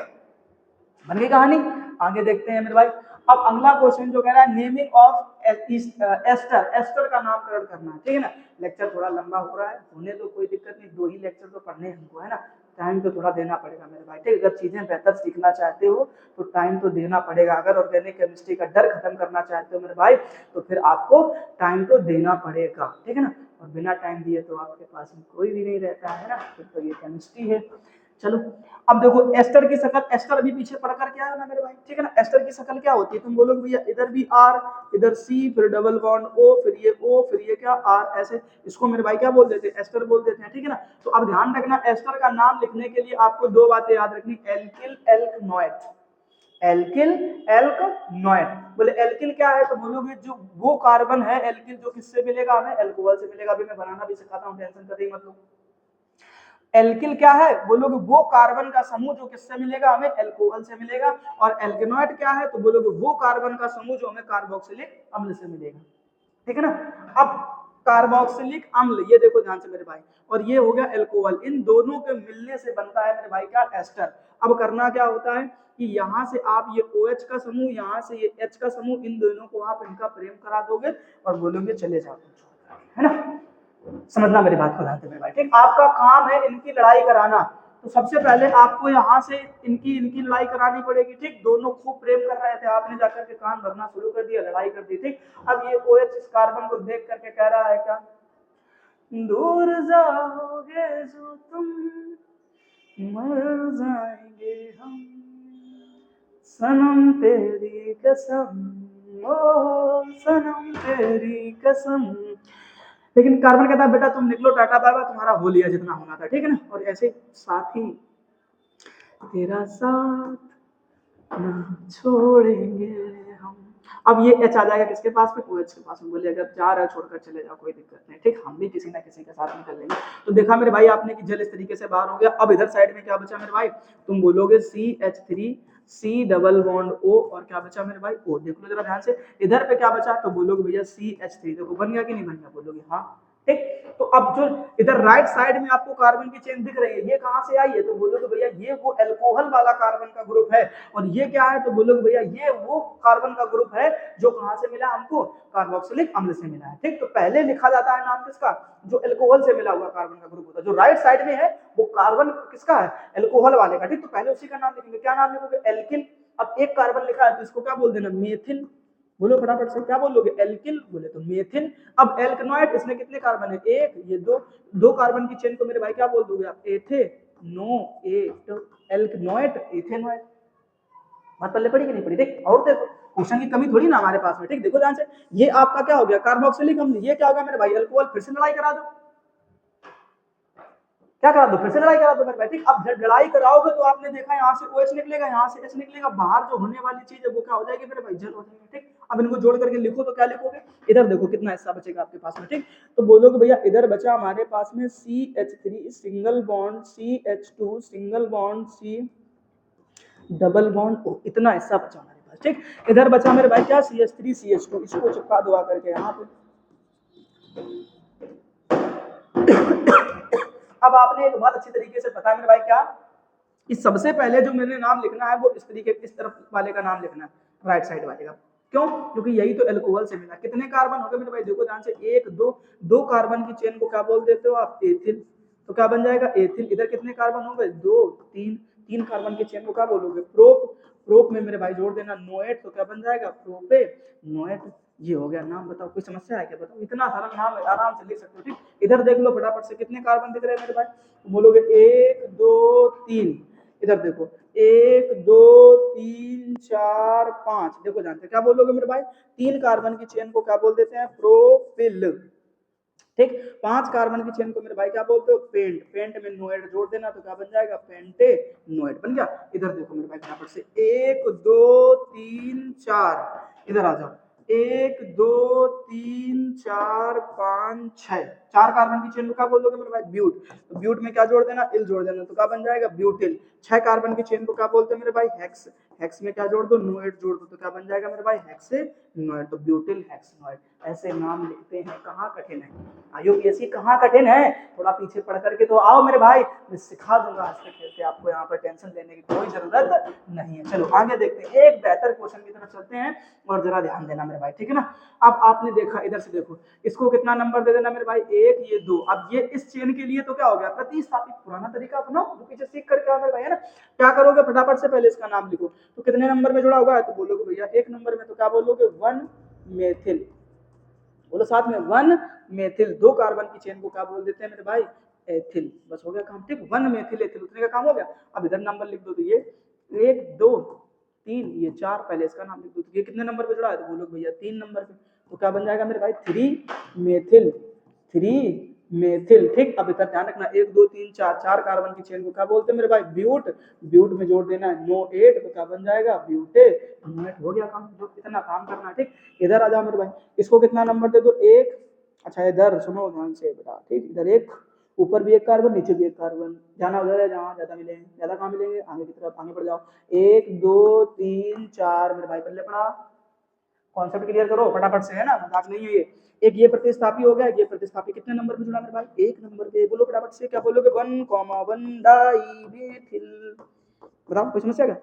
A: बन गई कहानी। आगे देखते हैं मेरे भाई। अब अगला क्वेश्चन जो कह रहा है नेमिंग ऑफ एस्टर, एस्टर का नामकरण करना है, ठीक है ना। लेक्चर थोड़ा लंबा हो रहा है, होने तो कोई दिक्कत नहीं, 2 ही लेक्चर तो पढ़ने हमको है ना, टाइम तो थोड़ा देना पड़ेगा मेरे भाई, ठीक। अगर चीजें बेहतर सीखना चाहते हो तो टाइम तो देना पड़ेगा। अगर ऑर्गेनिक केमिस्ट्री का डर खत्म करना चाहते हो मेरे भाई तो फिर आपको टाइम तो देना पड़ेगा, ठीक है ना। और बिना टाइम दिए तो आपके पास में कोई भी नहीं रहता है ना, फिर तो ये केमिस्ट्री है। चलो अब देखो एस्टर की शक्ल, एस्टर अभी पीछे पढ़कर क्या है ना मेरे भाई, ठीक है ना। एस्टर की शक्ल क्या होती है, तुम बोलोगे भैया इधर भी आर, इधर सी, फिर डबल बॉन्ड ओ, फिर ये ओ, फिर ये क्या आर, ऐसे इसको मेरे भाई क्या बोल देते हैं, एस्टर बोल देते हैं, ठीक है ना। तो अब ध्यान रखना, एस्टर का नाम लिखने के लिए आपको 2 बातें याद रखनी, एल्किल एल्कनोएट, एल्किल एल्कनोएट। बोले एल्किल क्या है तो बोलोगे जो वो कार्बन है एल्किल जो किससे मिलेगा हमें, एल्कोहल से मिलेगा। अभी मैं बनाना भी सिखाता हूँ, टेंशन करने मत लो। एल्किल क्या है बोलोगे वो कार्बन का समूह जो किससे मिलेगा हमें, एल्कोहल से मिलेगा। और एल्केनोइड क्या है तो बोलोगे वो कार्बन का समूह जो हमें कार्बोक्सिलिक अम्ल से मिलेगा, ठीक है ना। अब कार्बोक्सिलिक अम्ल, ये देखो ध्यान से मेरे भाई, और ये हो गया एल्कोहल, इन दोनों के मिलने से बनता है मेरे भाई का एस्टर। अब करना क्या होता है कि यहाँ से आप ये OH का समूह, यहाँ से ये H का समूह, इन दोनों को आप इनका प्रेम करा दोगे और बोलोगे चले जाओ, है ना। समझना मेरी बात को ध्यान से मेरे भाई, ठीक। आपका काम है इनकी लड़ाई कराना। तो सबसे पहले आपको यहाँ से इनकी इनकी लड़ाई करानी पड़ेगी, ठीक। दोनों खूब प्रेम कर रहे थे, आपने जाकर के कान भरना शुरू कर दिया, लड़ाई कर दी, ठीक। अब ये OH इस कार्बन को देख करके कह रहा है क्या, दूर जाओगे जो तुम मर जाएंगे हम, सनम तेरी कसम ओ सनम तेरी कसम। लेकिन कार्बन कहता है बेटा तुम निकलो टाटा बाय बाय, तुम्हारा हो लिया जितना होना था, ठीक है ना। और ऐसे साथी तेरा साथ ना छोड़ेंगे हम। अब ये एच आ जाएगा किसके पास में, OH के पास में। बोले अगर जा रहा है छोड़कर चले जाओ, कोई दिक्कत नहीं, ठीक, हम भी किसी ना किसी के साथ निकल लेंगे। तो देखा मेरे भाई आपने कि जल इस तरीके से बाहर हो गया। अब इधर साइड में क्या बचा मेरे भाई, तुम बोलोगे CH3 C double bond O, और क्या बचा मेरे भाई O। देख लो जरा ध्यान से, इधर पे क्या बचा, तो बोलोगे भैया CH3। देखो बन गया कि नहीं बन गया, बोलोगे हाँ, ठीक। तो अब जो इधर राइट साइड में आपको कार्बन की चेन दिख रही है, ये कहां से आई है, तो बोलोगे भैया ये वो अल्कोहल वाला कार्बन का ग्रुप है। और ये क्या है, तो बोलोगे भैया ये वो कार्बन का ग्रुप है जो कहां से मिला हमको, कार्बोक्सिलिक अम्ल से मिला है, ठीक। तो पहले लिखा जाता है नाम किसका, जो अल्कोहल से मिला हुआ कार्बन का ग्रुप होता है। जो राइट साइड में है वो कार्बन किसका है, अल्कोहल वाले का, ठीक। तो पहले उसी का नाम लिखेंगे, क्या नाम लिखोगे, एल्किल। अब एक कार्बन लिखा है तो इसको क्या बोल देना, मेथिल। बोलो फटाफट से, क्या बोलोगे, एल्किल बोले तो मेथिल। अब एल्कनॉइड, इसमें कितने कार्बन है, एक, ये दो, दो कार्बन की चेन को मेरे भाई क्या बोल दोगे आप, एथेनोएट, एल्कनॉइड, इथेनॉइड। बात पल्ले पड़ी कि नहीं पड़ी, ठीक। और देखो क्वेश्चन की कमी थोड़ी ना हमारे पास में, ठीक। देखो ध्यान से, ये आपका क्या हो गया, कार्बोक्सिलिक अम्ल, ये क्या होगा मेरे भाई, अल्कोहल। फिर से लड़ाई करा दो, क्या करा दो, फिर से लड़ाई करा दो मेरे भाई, ठीक। अब जब लड़ाई कराओगे तो आपने देखा यहाँ से OH निकलेगा, यहाँ से H निकलेगा, बाहर जो होने वाली चीज है वो क्या हो जाएगी मेरे भाई, जल हो जाएगी, ठीक। अब इनको जोड़ करके लिखो तो क्या लिखोगे, इधर देखो कितना हिस्सा बचेगा आपके पास में, ठीक। तो बोलोगे भैया इधर बचा हमारे पास में CH3 single bond CH2 single bond C double bond O, इतना हिस्सा बचा हमारे पास, ठीक। इधर बचा मेरे भाई क्या, CH3 CH2, इसको चिपका दो आकर के यहाँ पे। अब आपने एक बात अच्छी तरीके से पता है मेरे भाई क्या, कि सबसे पहले जो मैंने नाम लिखना है वो इस तरीके, इस तरफ वाले का नाम लिखना है, राइट साइड वाले का। क्यों, क्योंकि यही तो अल्कोहल से मिला। कितने कार्बन हो गए मेरे भाई, देखो ध्यान से, एक, दो, दो कार्बन की चेन को क्या बोल देते हो आप, एथिल। तो क्या बन जाएगा, एथिल। इधर कितने कार्बन हो गए, दो, तीन, तीन कार्बन की चेन को क्या बोलोगे, प्रोप। प्रोप में मेरे भाई जोड़ देना नोएट, तो क्या बन जाएगा, प्रोपे नोएट। ये हो गया नाम। बताओ कोई समस्या है क्या, बताओ, इतना सारा नाम आराम से लिख सकते हो, ठीक। इधर देख लो फटाफट से, कितने कार्बन दिख रहे हैं मेरे भाई, बोलोगे एक, दो, तीन। इधर देखो, एक, दो, तीन, चार, पांच। देखो जानते क्या बोलोगे मेरे भाई, तीन कार्बन की चेन को क्या बोल देते हैं, प्रोपिल, ठीक। पांच कार्बन की चेन को मेरे भाई क्या बोलते हो, पेंट। पेंट में नोएट जोड़ देना तो क्या बन जाएगा, पेंटे नोएट बन गया। इधर देखो मेरे भाई फटाफट से, एक, दो, तीन, चार। इधर आ जाओ, एक, दो, तीन, चार, पांच, छह। चार कार्बन की चेन को क्या बोलोगे मेरे भाई, ब्यूट। तो ब्यूट में क्या जोड़ देना, इल जोड़ देना तो क्या बन जाएगा, ब्यूटिल। छह कार्बन की चेन को क्या बोलते हैं मेरे भाई, हेक्स। हेक्स में क्या जोड़ दो, नोएट जोड़ दो तो क्या बन जाएगा मेरे भाई, हेक्से नोएट। तो ब्यूटिल हेक्स नोएट। ऐसे नाम लिखते हैं, कहाँ कठिन है, IUPAC कहाँ कठिन है, थोड़ा पीछे पढ़ करके तो आओ मेरे भाई, मैं सिखा दूंगा हंसते खेलते आपको, यहाँ पर टेंशन लेने की कोई जरूरत नहीं है। चलो आगे देखते हैं, एक बेहतर क्वेश्चन की तरफ चलते हैं, और जरा ध्यान देना मेरे भाई, ठीक है ना। अब आपने देखा, इधर से देखो, इसको कितना नंबर दे देना मेरे भाई, एक, ये दो। अब ये इस चेन के लिए तो क्या हो गया, प्रतिस्थापित। पुराना तरीका अपनाओ, जो पीछे सीख करके आओ मेरे भाई, है ना। क्या करोगे, फटाफट से पहले इसका नाम लिखो। तो कितने नंबर में जुड़ा हुआ है, तो बोलोगे भैया एक नंबर में, तो क्या बोलोगे, 1 मेथिल। बोलो साथ में, 1 मेथिल। दो कार्बन की चेन को क्या बोल देते हैं मेरे भाई, एथिल। बस हो गया काम, ठीक। 1 मेथिल एथिल, उतने का काम हो गया। अब इधर नंबर लिख दो, तो ये एक, दो, तीन, ये चार। पहले इसका नाम लिख दो, तो ये कितने नंबर पे जुड़ा है, तो बोलो भैया 3 नंबर पे। तो क्या बन जाएगा मेरे भाई, 3 मेथिल, 3 मेथिल, ठीक। अब इधर ध्यान रखना, एक, दो, तीन, चार, चार कार्बन की चेन को क्या बोलते हैं मेरे भाई, ब्यूट। ब्यूट में जोड़ देना है नोएट, तो क्या बन जाएगा, ब्यूटे नोएट। हो गया काम, जो इतना काम करना है, ठीक। इधर आ जाओ मेरे भाई, इसको कितना नंबर दे दो, एक। अच्छा इधर सुनो ध्यान से बेटा, ठीक। इधर एक, ऊपर भी एक कार्बन, नीचे भी एक कार्बन। जाना उधर है जहाँ ज्यादा मिलेंगे, ज्यादा कहाँ मिलेंगे, आगे की तरफ, आगे बढ़ जाओ। एक, दो, तीन, चार, मेरे भाई पल्ले पड़ा। कॉन्सेप्ट क्लियर करो फटाफट से, है ना, मजाक नहीं है ये। एक ये प्रतिस्थापी हो गया, ये प्रतिस्थापी कितने नंबर पे जुड़ा मेरे भाई, एक नंबर पे। बोलो फटाफट से, क्या बोलोगे, 1, 1 डाइमेथिल। बताओ कोई समस्या क्या,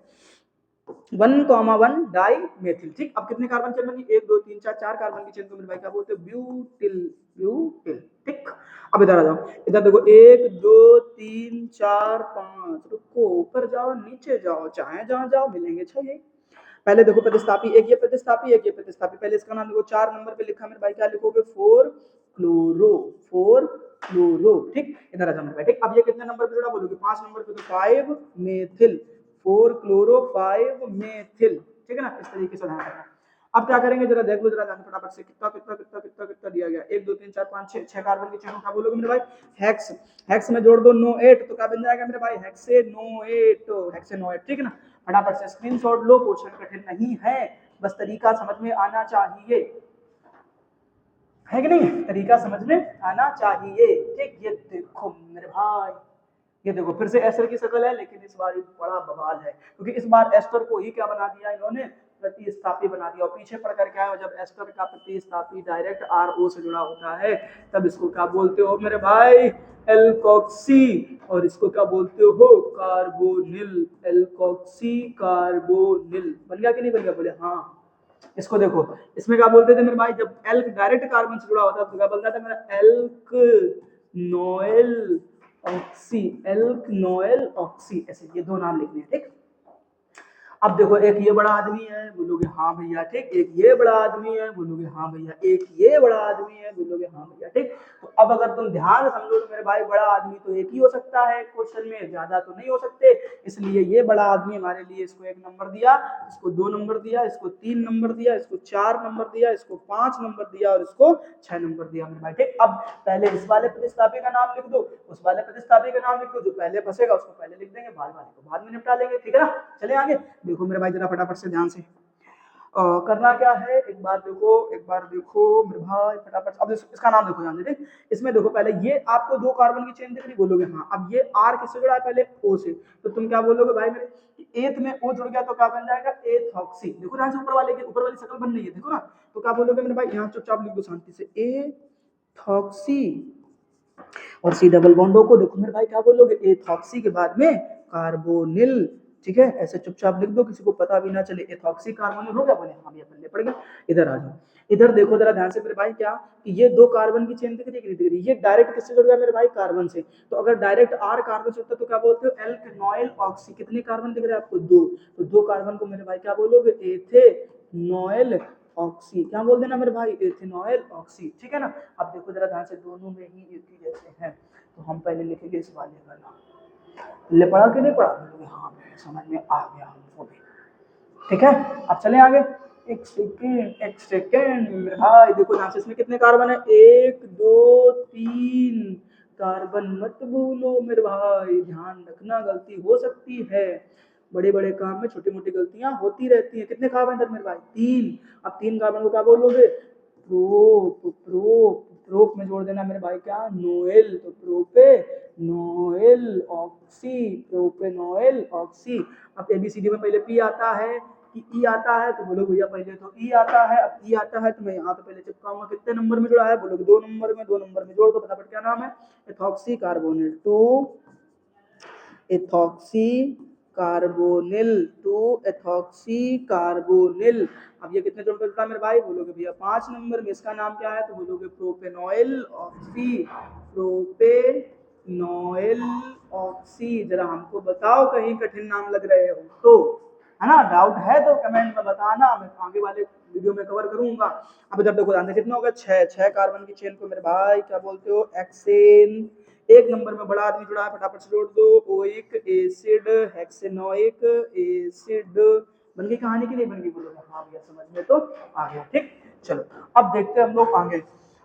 A: 1, 1 डाई मेथिल, ठीक। अब कितने कार्बन चेन बनी, एक, दो, तीन, चार, चार कार्बन की चेन को मेरे भाई क्या बोलते हैं, ब्यूटिल, ब्यूटिल, ठीक। अब इधर आ जाओ, इधर देखो, एक, दो, तीन, चार, पांच। रुको, ऊपर जाओ, नीचे जाओ, चाहे जहां जाओ मिलेंगे छह। यही पहले देखो प्रतिस्थापी, एक ये प्रतिस्थापी, एक ये प्रतिस्थापी। पहले इसका नाम लिखो, 4 नंबर पे लिखा मेरे भाई, क्या लिखोगे, 4 क्लोरो, 4 क्लोरो, ठीक। इधर आ जाओ मेरे भाई, ठीक। अब ये कितने नंबर पे जुड़ा, बोलोगे 5 नंबर पे, तो 5 मेथिल, 4 क्लोरो 5 मेथिल, ठीक है ना। इस तरीके से ध्यान रखना। अब क्या करेंगे जरा देख लो, जरा ध्यान से फटाफट से कितना कितना कितना कितना कितना दिया गया, 1 2 3 4 5 6 6 कार्बन की चेन को क्या बोलोगे मेरे भाई, हेक्स। हेक्स में जोड़ दो नो8 तो क्या बन जाएगा मेरे भाई, हेक्सेनोएट, हेक्सेनोएट, ठीक है ना। फटाफट से स्क्रीनशॉट लो, क्वेश्चन कठिन नहीं है, बस तरीका समझ में आना चाहिए, है कि नहीं, तरीका समझ में आना चाहिए, ठीक। ये देखो मेरे भाई, ये देखो फिर से एस्टर की शक्ल है, लेकिन इस बार बड़ा बवाल है, क्योंकि इस बार एस्टर को ही क्या बना दिया इन्होंने, प्रतिस्थापी बना दिया। और पीछे पढ़कर क्या है, जब एस्टर का प्रतिस्थापी डायरेक्ट RO से जुड़ा होता है तब इसको क्या बोलते हो मेरे भाई, एल्कोक्सी, और इसको क्या बोलते हो, कार्बोनिल, एल्कोक्सी कार्बोनिल। बन गया कि नहीं बन गया, बोले हाँ। इसको देखो, इसमें क्या बोलते थे मेरे भाई, जब एल्क डायरेक्ट कार्बन से जुड़ा होता है तो क्या बोलता था मेरा, elk Noel oxy, elk Noel oxy, ऐसे ये दो नाम लिखने हैं, ठीक। अब देखो एक ये बड़ा आदमी है, बोलोगे हाँ भैया, ठीक। एक ये बड़ा आदमी है, बोलोगे हाँ भैया। एक ये बड़ा आदमी है, बोलोगे हाँ भैया, ठीक। तो अब अगर तुम ध्यान से समझो तो मेरे भाई बड़ा आदमी तो एक ही हो सकता है क्वेश्चन में, ज्यादा तो नहीं हो सकते, इसलिए ये बड़ा आदमी हमारे लिए, इसको 1 नंबर दिया, इसको 2 नंबर दिया, इसको 3 नंबर दिया, इसको 4 नंबर दिया, इसको 5 नंबर दिया और इसको 6 नंबर दिया मेरे भाई, ठीक। अब पहले इस वाले प्रतिस्थापी का नाम लिख दो, उस वाले प्रतिस्थापी का नाम लिख दो, जो पहले फंसेगा उसको पहले लिख देंगे, बाद वाले को बाद में निपटा लेंगे, ठीक है ना। चले आगे, देखो मेरे भाई जरा फटाफट से ध्यान से करना क्या है, एक बार देखो मेरे भाई फटाफट। अब इसका नाम देखो ध्यान से, ठीक। इसमें देखो पहले ये आपको 2 कार्बन की चेन दिख रही, बोलोगे हाँ। अब ये R किससे जुड़ा है, पहले O से, तो तुम क्या बोलोगे भाई मेरे, एथ में O जुड़ गया तो क्या बन जाएगा, एथॉक्सी। देखो ध्यान से, ऊपर वाली शक्ल बन रही है, देखो ना। तो क्या बोलोगे मेरे भाई, यहाँ चुपचाप लिख दो शांति से, एथॉक्सी, और C डबल बॉन्डो को देखो मेरे भाई क्या बोलोगे, एथॉक्सी के बाद में कार्बोनिल, ठीक है। ऐसे चुपचाप लिख दो, किसी को पता भी ना चले, एथॉक्सी कार्बोनिल हो गया, बोले हाँ भैया पल्ले पड़ गया। इधर आ जाओ, इधर देखो जरा ध्यान से मेरे भाई, क्या कि ये 2 कार्बन की चेन दिख रही है, दिख रही, ये डायरेक्ट किससे जुड़ गया मेरे भाई, कार्बन से। तो अगर डायरेक्ट R कार्बन से होता तो क्या बोलते हो, एल्कनोइल ऑक्सी। कितने कार्बन दिख रहे हैं आपको, 2, तो 2 कार्बन को मेरे भाई क्या बोलोगे, एथेनोइल ऑक्सी, क्या बोल देना मेरे भाई, एथेनोइल ऑक्सी, ठीक है ना। अब देखो जरा ध्यान से, दोनों में ही एक ही जैसे हैं, तो हम पहले लिखेंगे इस वाले का नाम। ले पढ़ा कि नहीं पढ़ा, हाँ समझ में आ गया हमको भी, ठीक है। अब चले आगे, एक सेकेंड मेरे भाई, देखो ध्यान से, इसमें कितने कार्बन है, 1 2 3 कार्बन, मत भूलो मेरे भाई, ध्यान रखना, गलती हो सकती है, बड़े बड़े काम में छोटी मोटी गलतियां होती रहती हैं। कितने कार्बन है मेरे भाई, 3। अब 3 कार्बन को क्या बोलोगे, प्रोप, प्रोप, प्रोप में जोड़ देना मेरे भाई क्या, नोएल, तो प्रोपे नोएल ऑक्सी, प्रोपेनोइल ऑक्सी। अब ABCD में पहले P आता है कि E आता है, तो बोलो भैया पहले तो E आता है। अब E आता है तो मैं यहाँ पे पहले चिपकाऊंगा, कितने नंबर में जुड़ा है, बोलोगे 2 नंबर में, 2 नंबर में जोड़ दो फटाफट, क्या नाम है, ethoxy carbonyl, 2 ethoxy carbonyl, 2 ethoxy carbonyl. अब ये कितने जोड़ करता है मेरे भाई, बोलोगे भैया 5 नंबर में, इसका नाम क्या है, तो बोलोगे प्रोपेनोइल ऑक्सी, प्रोपेनोइल ऑक्सी। जरा हमको बताओ कहीं कठिन नाम लग रहे हो तो, है ना, डाउट है तो कमेंट में बताना, मैं आगे वाले वीडियो में कवर करूंगा। अब इधर देखो ध्यान से, कितना होगा, 6 कार्बन की चेन को मेरे भाई क्या बोलते हो, एक्सेन। 1 नंबर में बड़ा आदमी जुड़ा है, फटाफट से जोड़ दो, ओइक एसिड, हेक्सेनोइक एसिड। बन गई कहानी की नहीं बन गई, बोलो हाँ भैया समझ में तो आ गया, ठीक। चलो अब देखते हैं हम लोग आगे।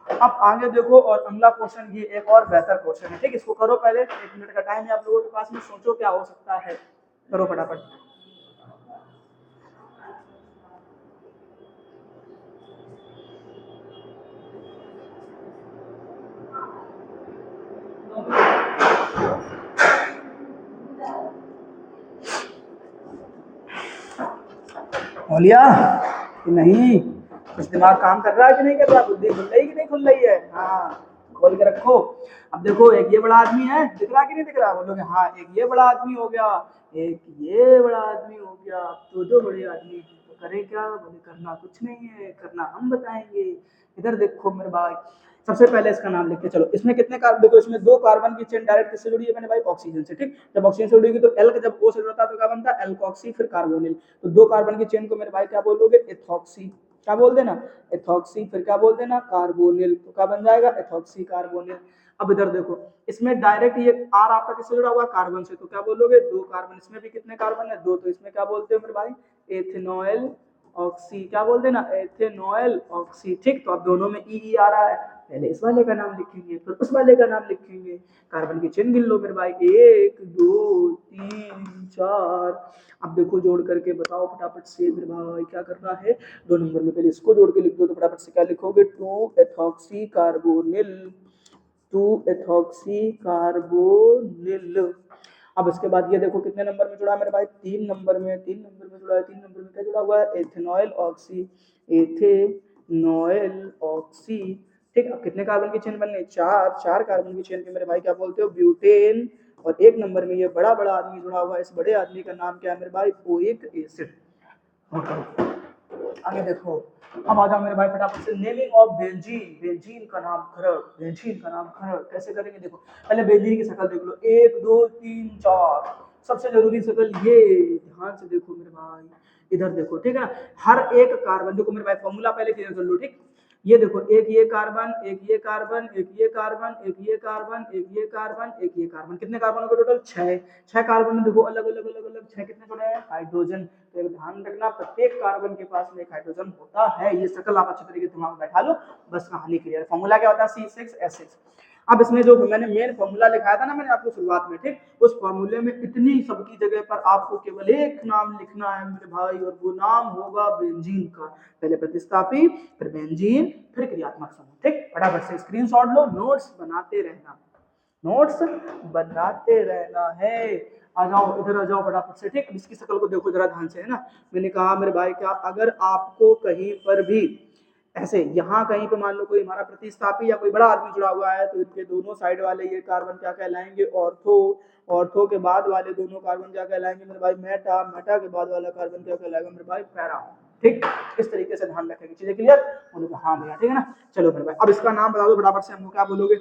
A: अब आगे देखो, और अगला क्वेश्चन ये एक और बेहतर क्वेश्चन है, ठीक। इसको करो पहले, 1 मिनट का टाइम है आप लोगों के पास में, सोचो क्या हो सकता है, करो फटाफट। बोलिया कि नहीं, कुछ दिमाग काम कर रहा है कि नहीं कर रहा, बुद्धि खुल रही कि नहीं खुल रही है, हाँ खोल के रखो। अब देखो एक ये बड़ा आदमी है, दिख रहा कि नहीं दिख रहा, बोलोगे हाँ। एक ये बड़ा आदमी हो गया, एक ये बड़ा आदमी हो गया, तो 2 बड़े आदमी, तो करें क्या, बोले करना कुछ नहीं है, करना हम बताएंगे। इधर देखो मेरे भाई, सबसे पहले इसका नाम लिख के चलो, इसमें कितने कार्बन, देखो इसमें 2 कार्बन की चेन डायरेक्ट किससे जुड़ी है मैंने भाई, ऑक्सीजन से, ठीक। जब ऑक्सीजन से जुड़ेगी तो एल्क, जब O से जुड़ता है तो क्या बनता है, एल्कोक्सी, फिर कार्बोनिल। तो 2 कार्बन की चेन को मेरे भाई क्या बोलोगे, एथॉक्सी, क्या बोल देना, एथॉक्सी, फिर क्या बोल देना, कार्बोनिल, तो क्या बन जाएगा, एथॉक्सी कार्बोनिल। अब इधर देखो, इसमें डायरेक्ट ये R आपका किससे जुड़ा हुआ है, कार्बन से, तो क्या बोलोगे, 2 कार्बन, इसमें भी कितने कार्बन है, 2, तो इसमें क्या बोलते हो मेरे भाई, एथेनॉइल ऑक्सी, क्या बोल देना, एथेनॉल ऑक्सी। ठीक, तो अब दोनों में ई आ रहा है, पहले इस वाले का नाम लिखेंगे फिर उस वाले का नाम लिखेंगे। कार्बन की चेन गिन लो मेरे भाई, 1 2 3 4। अब देखो जोड़ करके बताओ फटाफट से मेरे भाई क्या करना है। 2 नंबर में पहले इसको जोड़ के लिख दो, तो फटाफट से क्या लिखोगे, 2 एथॉक्सी कार्बोनिल, 2 एथॉक्सी कार्बोनिल। अब इसके बाद ये देखो कितने नंबर में जुड़ा है मेरे भाई, 3 नंबर में, 3 नंबर में जुड़ा है। 3 नंबर में क्या जुड़ा हुआ है, एथेनॉल ऑक्सी, एथेनॉल ऑक्सी। ठीक, अब कितने कार्बन की चेन बनने, 4 कार्बन की चेन के मेरे भाई क्या बोलते हो, ब्यूटेन। और 1 नंबर में ये बड़ा बड़ा आदमी जुड़ा हुआ है, इस बड़े आदमी का नाम क्या है मेरे भाई, ओइक एसिड। आगे देखो, अब आ जाओ मेरे भाई फटाफट से, नेमिंग ऑफ बेंजीन, बेंजीन का नामकरण, बेंजीन का नामकरण कैसे करेंगे। देखो पहले बेंजीन की शक्ल देख लो, 1 2 3 4। सबसे जरूरी शक्ल ये, ध्यान से देखो मेरे भाई, इधर देखो, ठीक है। हर एक कार्बन, देखो मेरे भाई फॉर्मूला पहले क्लियर कर लो, ठीक। ये देखो, एक ये कार्बन, एक ये कार्बन, एक ये कार्बन, एक ये कार्बन, एक ये कार्बन, एक ये कार्बन, कितने कार्बन हो गए टोटल, 6 कार्बन में देखो अलग अलग अलग अलग 6 कितने जुड़े हैं, हाइड्रोजन। तो एक ध्यान रखना, प्रत्येक कार्बन के पास में एक हाइड्रोजन होता है। ये शक्ल आप अच्छे तरीके से दिमाग में बैठा लो, बस कहानी क्लियर। फॉर्मूला क्या होता है, C6H6। अब इसमें जो मैंने मेन फॉर्मूला लिखाया था ना मैंने आपको शुरुआत में, ठीक, उस फॉर्मूले में इतनी सबकी जगह पर आपको केवल एक नाम लिखना है मेरे भाई, और वो नाम होगा बेंजीन का। पहले प्रतिस्थापी, फिर बेंजीन, फिर क्रियात्मक समूह। ठीक, फटाफट से स्क्रीनशॉट लो, नोट्स बनाते रहना, नोट्स बनाते रहना है। आ जाओ इधर, आ जाओ फटाफट से। ठीक, इसकी शक्ल को देखो जरा ध्यान से, है ना। मैंने कहा मेरे भाई क्या, अगर आपको कहीं पर भी ऐसे यहाँ कहीं पे मान लो कोई हमारा प्रतिस्थापी या कोई बड़ा आदमी जुड़ा हुआ है, तो इनके दोनों साइड वाले ये कार्बन क्या कहलाएंगे, ऑर्थो। ऑर्थो के बाद वाले दोनों कार्बन क्या कहलाएंगे मेरे भाई, मेटा। मेटा के बाद वाला कार्बन क्या कहलाएगा मेरे भाई, पैरा। ठीक, इस तरीके से ध्यान रखेंगे, चीजें क्लियर बोलोगे, हाँ भैया, ठीक है ना। चलो मेरे भाई, अब इसका नाम बता दो फटाफट से, हमको क्या बोलोगे।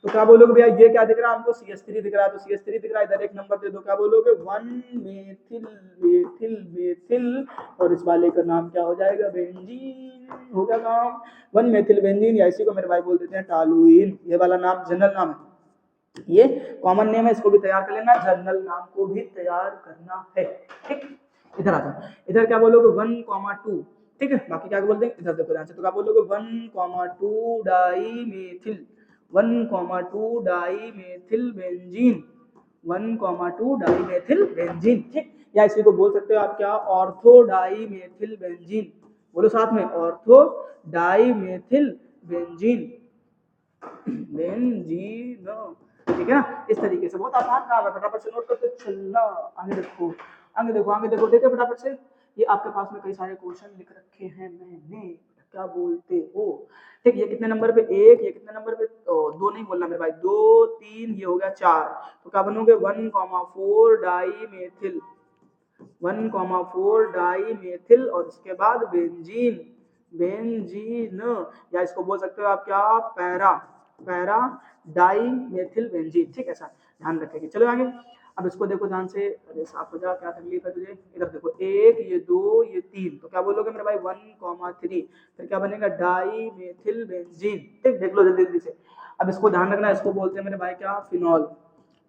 A: तो क्या बोलोगे भैया, ये क्या दिख रहा है हमको, CH3 दिख रहा है, तो CH3 दिख रहा है, इधर एक नंबर दे दो, क्या बोलोगे, 1 मेथिल मेथिल मेथिल। और इस वाले का नाम क्या हो जाएगा, बेंजीन। हो गया काम, 1 मेथिल बेंजीन, या इसी को मेरे भाई बोल देते हैं टालुइन। ये वाला नाम जनरल नाम है, ये कॉमन नेम है, इसको भी तैयार कर लेना, जनरल नाम को भी तैयार करना है। ठीक, इधर आ जाओ, इधर क्या बोलोगे, 1,2। ठीक है, बाकी क्या बोलते हैं, इधर देखो ध्यान से, तो क्या बोलोगे, 1,2 di methyl, 1,2 di methyl benzene, 1,2 di methyl benzene. ठीक, या इसी को बोल सकते हो आप क्या, ऑर्थो डाई मेथिल बेंजीन। बोलो साथ में, ortho di methyl benzene, benzene. ठीक है ना, इस तरीके से, बहुत आसान काम है, फटाफट से नोट करते चलना। आगे देखो, आगे देखो, आगे देखो, देखो फटाफट से। ये आपके पास में कई सारे क्वेश्चन लिख रखे हैं मैंने, क्या बोलते हो। ठीक, ये कितने नंबर पे, 1, ये कितने नंबर पे, 2 नहीं बोलना मेरे भाई, 2 3, ये हो गया 4। तो क्या बनोगे, 1,4 डाई मेथिल, 1,4 डाई मेथिल, और उसके बाद बेंजीन, बेंजीन। या इसको बोल सकते हो आप क्या, para, para di methyl benzene. ठीक है, ऐसा ध्यान रखेंगे। चलो आगे, अब इसको देखो ध्यान से, अरे साफ हो जा, क्या तकलीफ है तुझे। इधर देखो, 1 ये 2 ये 3, तो क्या बोलोगे मेरे भाई, 1,3। फिर क्या बनेगा, डाई मेथिल बेंजीन। ठीक, देख लो जल्दी जल्दी से। अब इसको ध्यान रखना, इसको बोलते हैं मेरे भाई क्या, फिनॉल।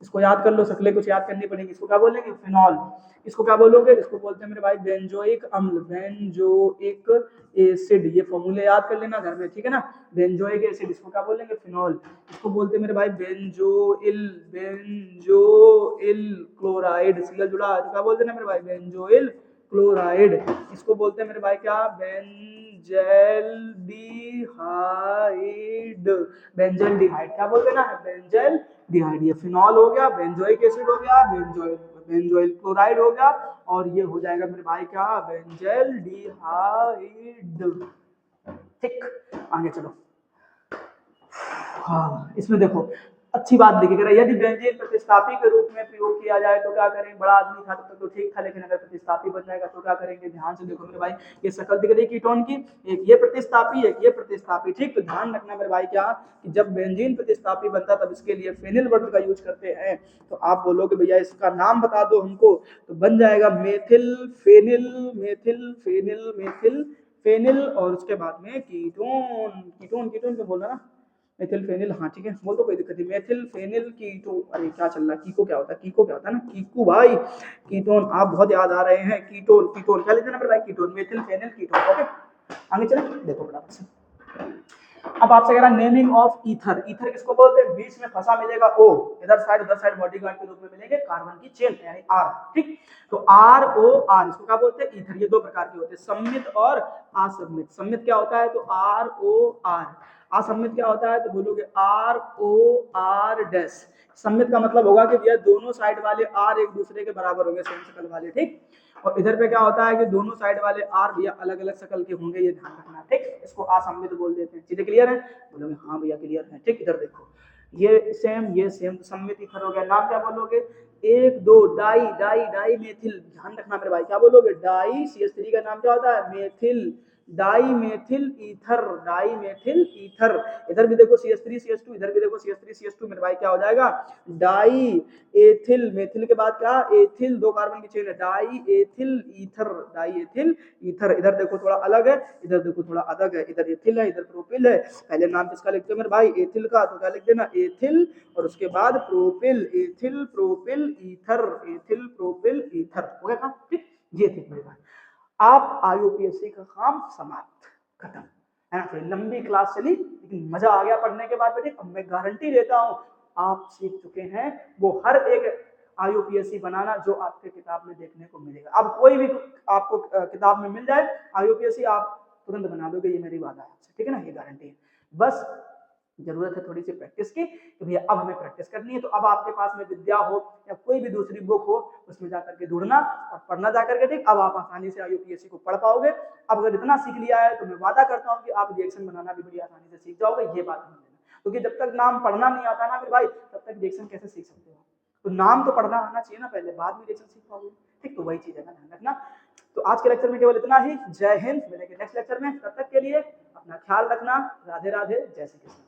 A: इसको याद कर लो, शक्लें कुछ याद करनी पड़ेगी। इसको क्या बोलेंगे, फिनॉल। इसको क्या बोलोगे, इसको बोलते हैं मेरे भाई बेंजोइक अम्ल, बेंजोइक एसिड। ये फॉर्मूले याद कर लेना घर में, ठीक है ना। बेंजोइक एसिड, इसको क्या बोलेंगे, फिनॉल। इसको बोलते हैं मेरे भाई बेंजोइल, बेंजोइल क्लोराइड। सीएल जुड़ा है तो क्या बोलते हैं मेरे भाई, बेंजोइल क्लोराइड। इसको बोलते हैं मेरे भाई क्या, बेंजेल डिहाइड, बेंजल डिहाइड। क्या बोलते हैं ना, बेंजल डिहाइड। ये फिनॉल हो गया, बेंजोइक एसिड हो गया, बेंजोइल बेंजोइल क्लोराइड हो गया, और ये हो जाएगा मेरे भाई क्या, बेंजल डिहाइड। ठीक, आगे चलो। हाँ, इसमें देखो अच्छी बात देखिए, यदि बेंजीन प्रतिस्थापी के रूप में प्रयोग किया जाए तो क्या करें, बड़ा आदमी था तो ठीक था, लेकिन अगर प्रतिस्थापी बन जाएगा तो क्या करेंगे। ध्यान से देखो मेरे भाई, ये शक्ल दिख रही कीटोन की, एक ये प्रतिस्थापी, एक ये प्रतिस्थापी। ठीक, तो ध्यान रखना मेरे भाई क्या, कि जब बेंजीन प्रतिस्थापी बनता तब इसके लिए फेनिल वर्ड का यूज करते हैं। तो आप बोलोगे भैया इसका नाम बता दो हमको, तो बन जाएगा methyl phenyl, methyl phenyl, methyl phenyl, और उसके बाद में कीटोन, कीटोन कीटोन क्यों बोलना ना, मेथिल फेनिल, हाँ ठीक है, बोल दो, कोई दिक्कत नहीं। मेथिल फेनिल कीटो, अरे क्या चल रहा है, कीको क्या होता है, कीको क्या होता है ना, कीकू भाई, कीटोन, आप बहुत याद आ रहे हैं, कीटोन, कीटोन क्या लिखना है भाई, ketone, methyl phenyl ketone. Okay, आगे चले, देखो बराबर से। अब आपसे कह रहा नेमिंग ऑफ ईथर, ईथर किसको बोलते हैं, बीच में फंसा मिलेगा ओ, इधर साइड उधर साइड बॉडीगार्ड के रूप में मिलेंगे कार्बन की चेन यानी आर, ठीक। तो आर ओ आर, इसको क्या बोलते हैं, ईथर। ये दो प्रकार के होते हैं, सम्मित और असम्मित। सम्मित क्या होता है, तो आर ओ आर। असम्मित क्या होता है, तो बोलोगे आर ओ आर डैश। सम्मित का मतलब होगा कि भैया दोनों साइड वाले आर एक दूसरे के बराबर होंगे, सेम शक्ल वाले, ठीक। और इधर पे क्या होता है कि दोनों साइड वाले आर भैया अलग अलग शक्ल के होंगे, ये ध्यान रखना, ठीक। इसको असम्मित बोल देते हैं। चीजें क्लियर है, बोलोगे हाँ भैया क्लियर है, ठीक। इधर देखो, ये सेम सम्मित ईथर हो गया। नाम क्या बोलोगे, एक दो डाई डाई डाई मेथिल, ध्यान रखना मेरे भाई, क्या बोलोगे, डाई CH3 का नाम क्या होता है, methyl, di methyl ether, di methyl ether. इधर भी देखो CH3 CH2, इधर भी देखो CH3 CH2, मेरे भाई क्या हो जाएगा, डाई एथिल, मेथिल के बाद क्या, एथिल, दो कार्बन की चेन है, die ethyl ether, die ethyl ether. इधर देखो थोड़ा अलग है, इधर देखो थोड़ा अलग है, इधर एथिल है, इधर प्रोपिल है। पहले नाम किसका लिखते हो मेरे भाई, एथिल का, तो क्या लिख देना, एथिल, और उसके बाद propyl, ethyl propyl ether, ethyl propyl ether, हो गया काम, ठीक। ये थी मेरे भाई, आप IUPAC का काम समाप्त, खत्म, है ना। थोड़ी लंबी क्लास चली, लेकिन मजा आ गया पढ़ने के बाद बेटे। अब मैं गारंटी देता हूँ आप सीख चुके हैं वो हर एक IUPAC बनाना जो आपके किताब में देखने को मिलेगा। अब कोई भी आपको किताब में मिल जाए IUPAC, आप तुरंत बना दोगे, ये मेरी बात है आपसे, ठीक है ना, ये गारंटी है। बस जरूरत है थोड़ी सी प्रैक्टिस की, कि भैया अब हमें प्रैक्टिस करनी है। तो अब आपके पास में विद्या हो या कोई भी दूसरी बुक हो, उसमें जाकर के ढूंढना और पढ़ना जाकर के, ठीक। अब आप आसानी से IUPAC को पढ़ पाओगे। अब अगर इतना सीख लिया है तो मैं वादा करता हूँ कि आप रिएक्शन बनाना भी बड़ी आसानी से सीख जाओगे, ये बात नहीं देना, क्योंकि जब तक नाम पढ़ना नहीं आता ना फिर भाई, तब तक रिएक्शन कैसे सीख सकते हो। तो नाम तो पढ़ना आना चाहिए ना पहले, बाद में रिएक्शन सीख पाओगे, ठीक। तो वही चीज है ना, ध्यान रखना। तो आज के लेक्चर में केवल इतना ही। जय हिंद, मिलेंगे नेक्स्ट लेक्चर में, तब तक के लिए अपना ख्याल रखना। राधे राधे, जय श्री कृष्ण।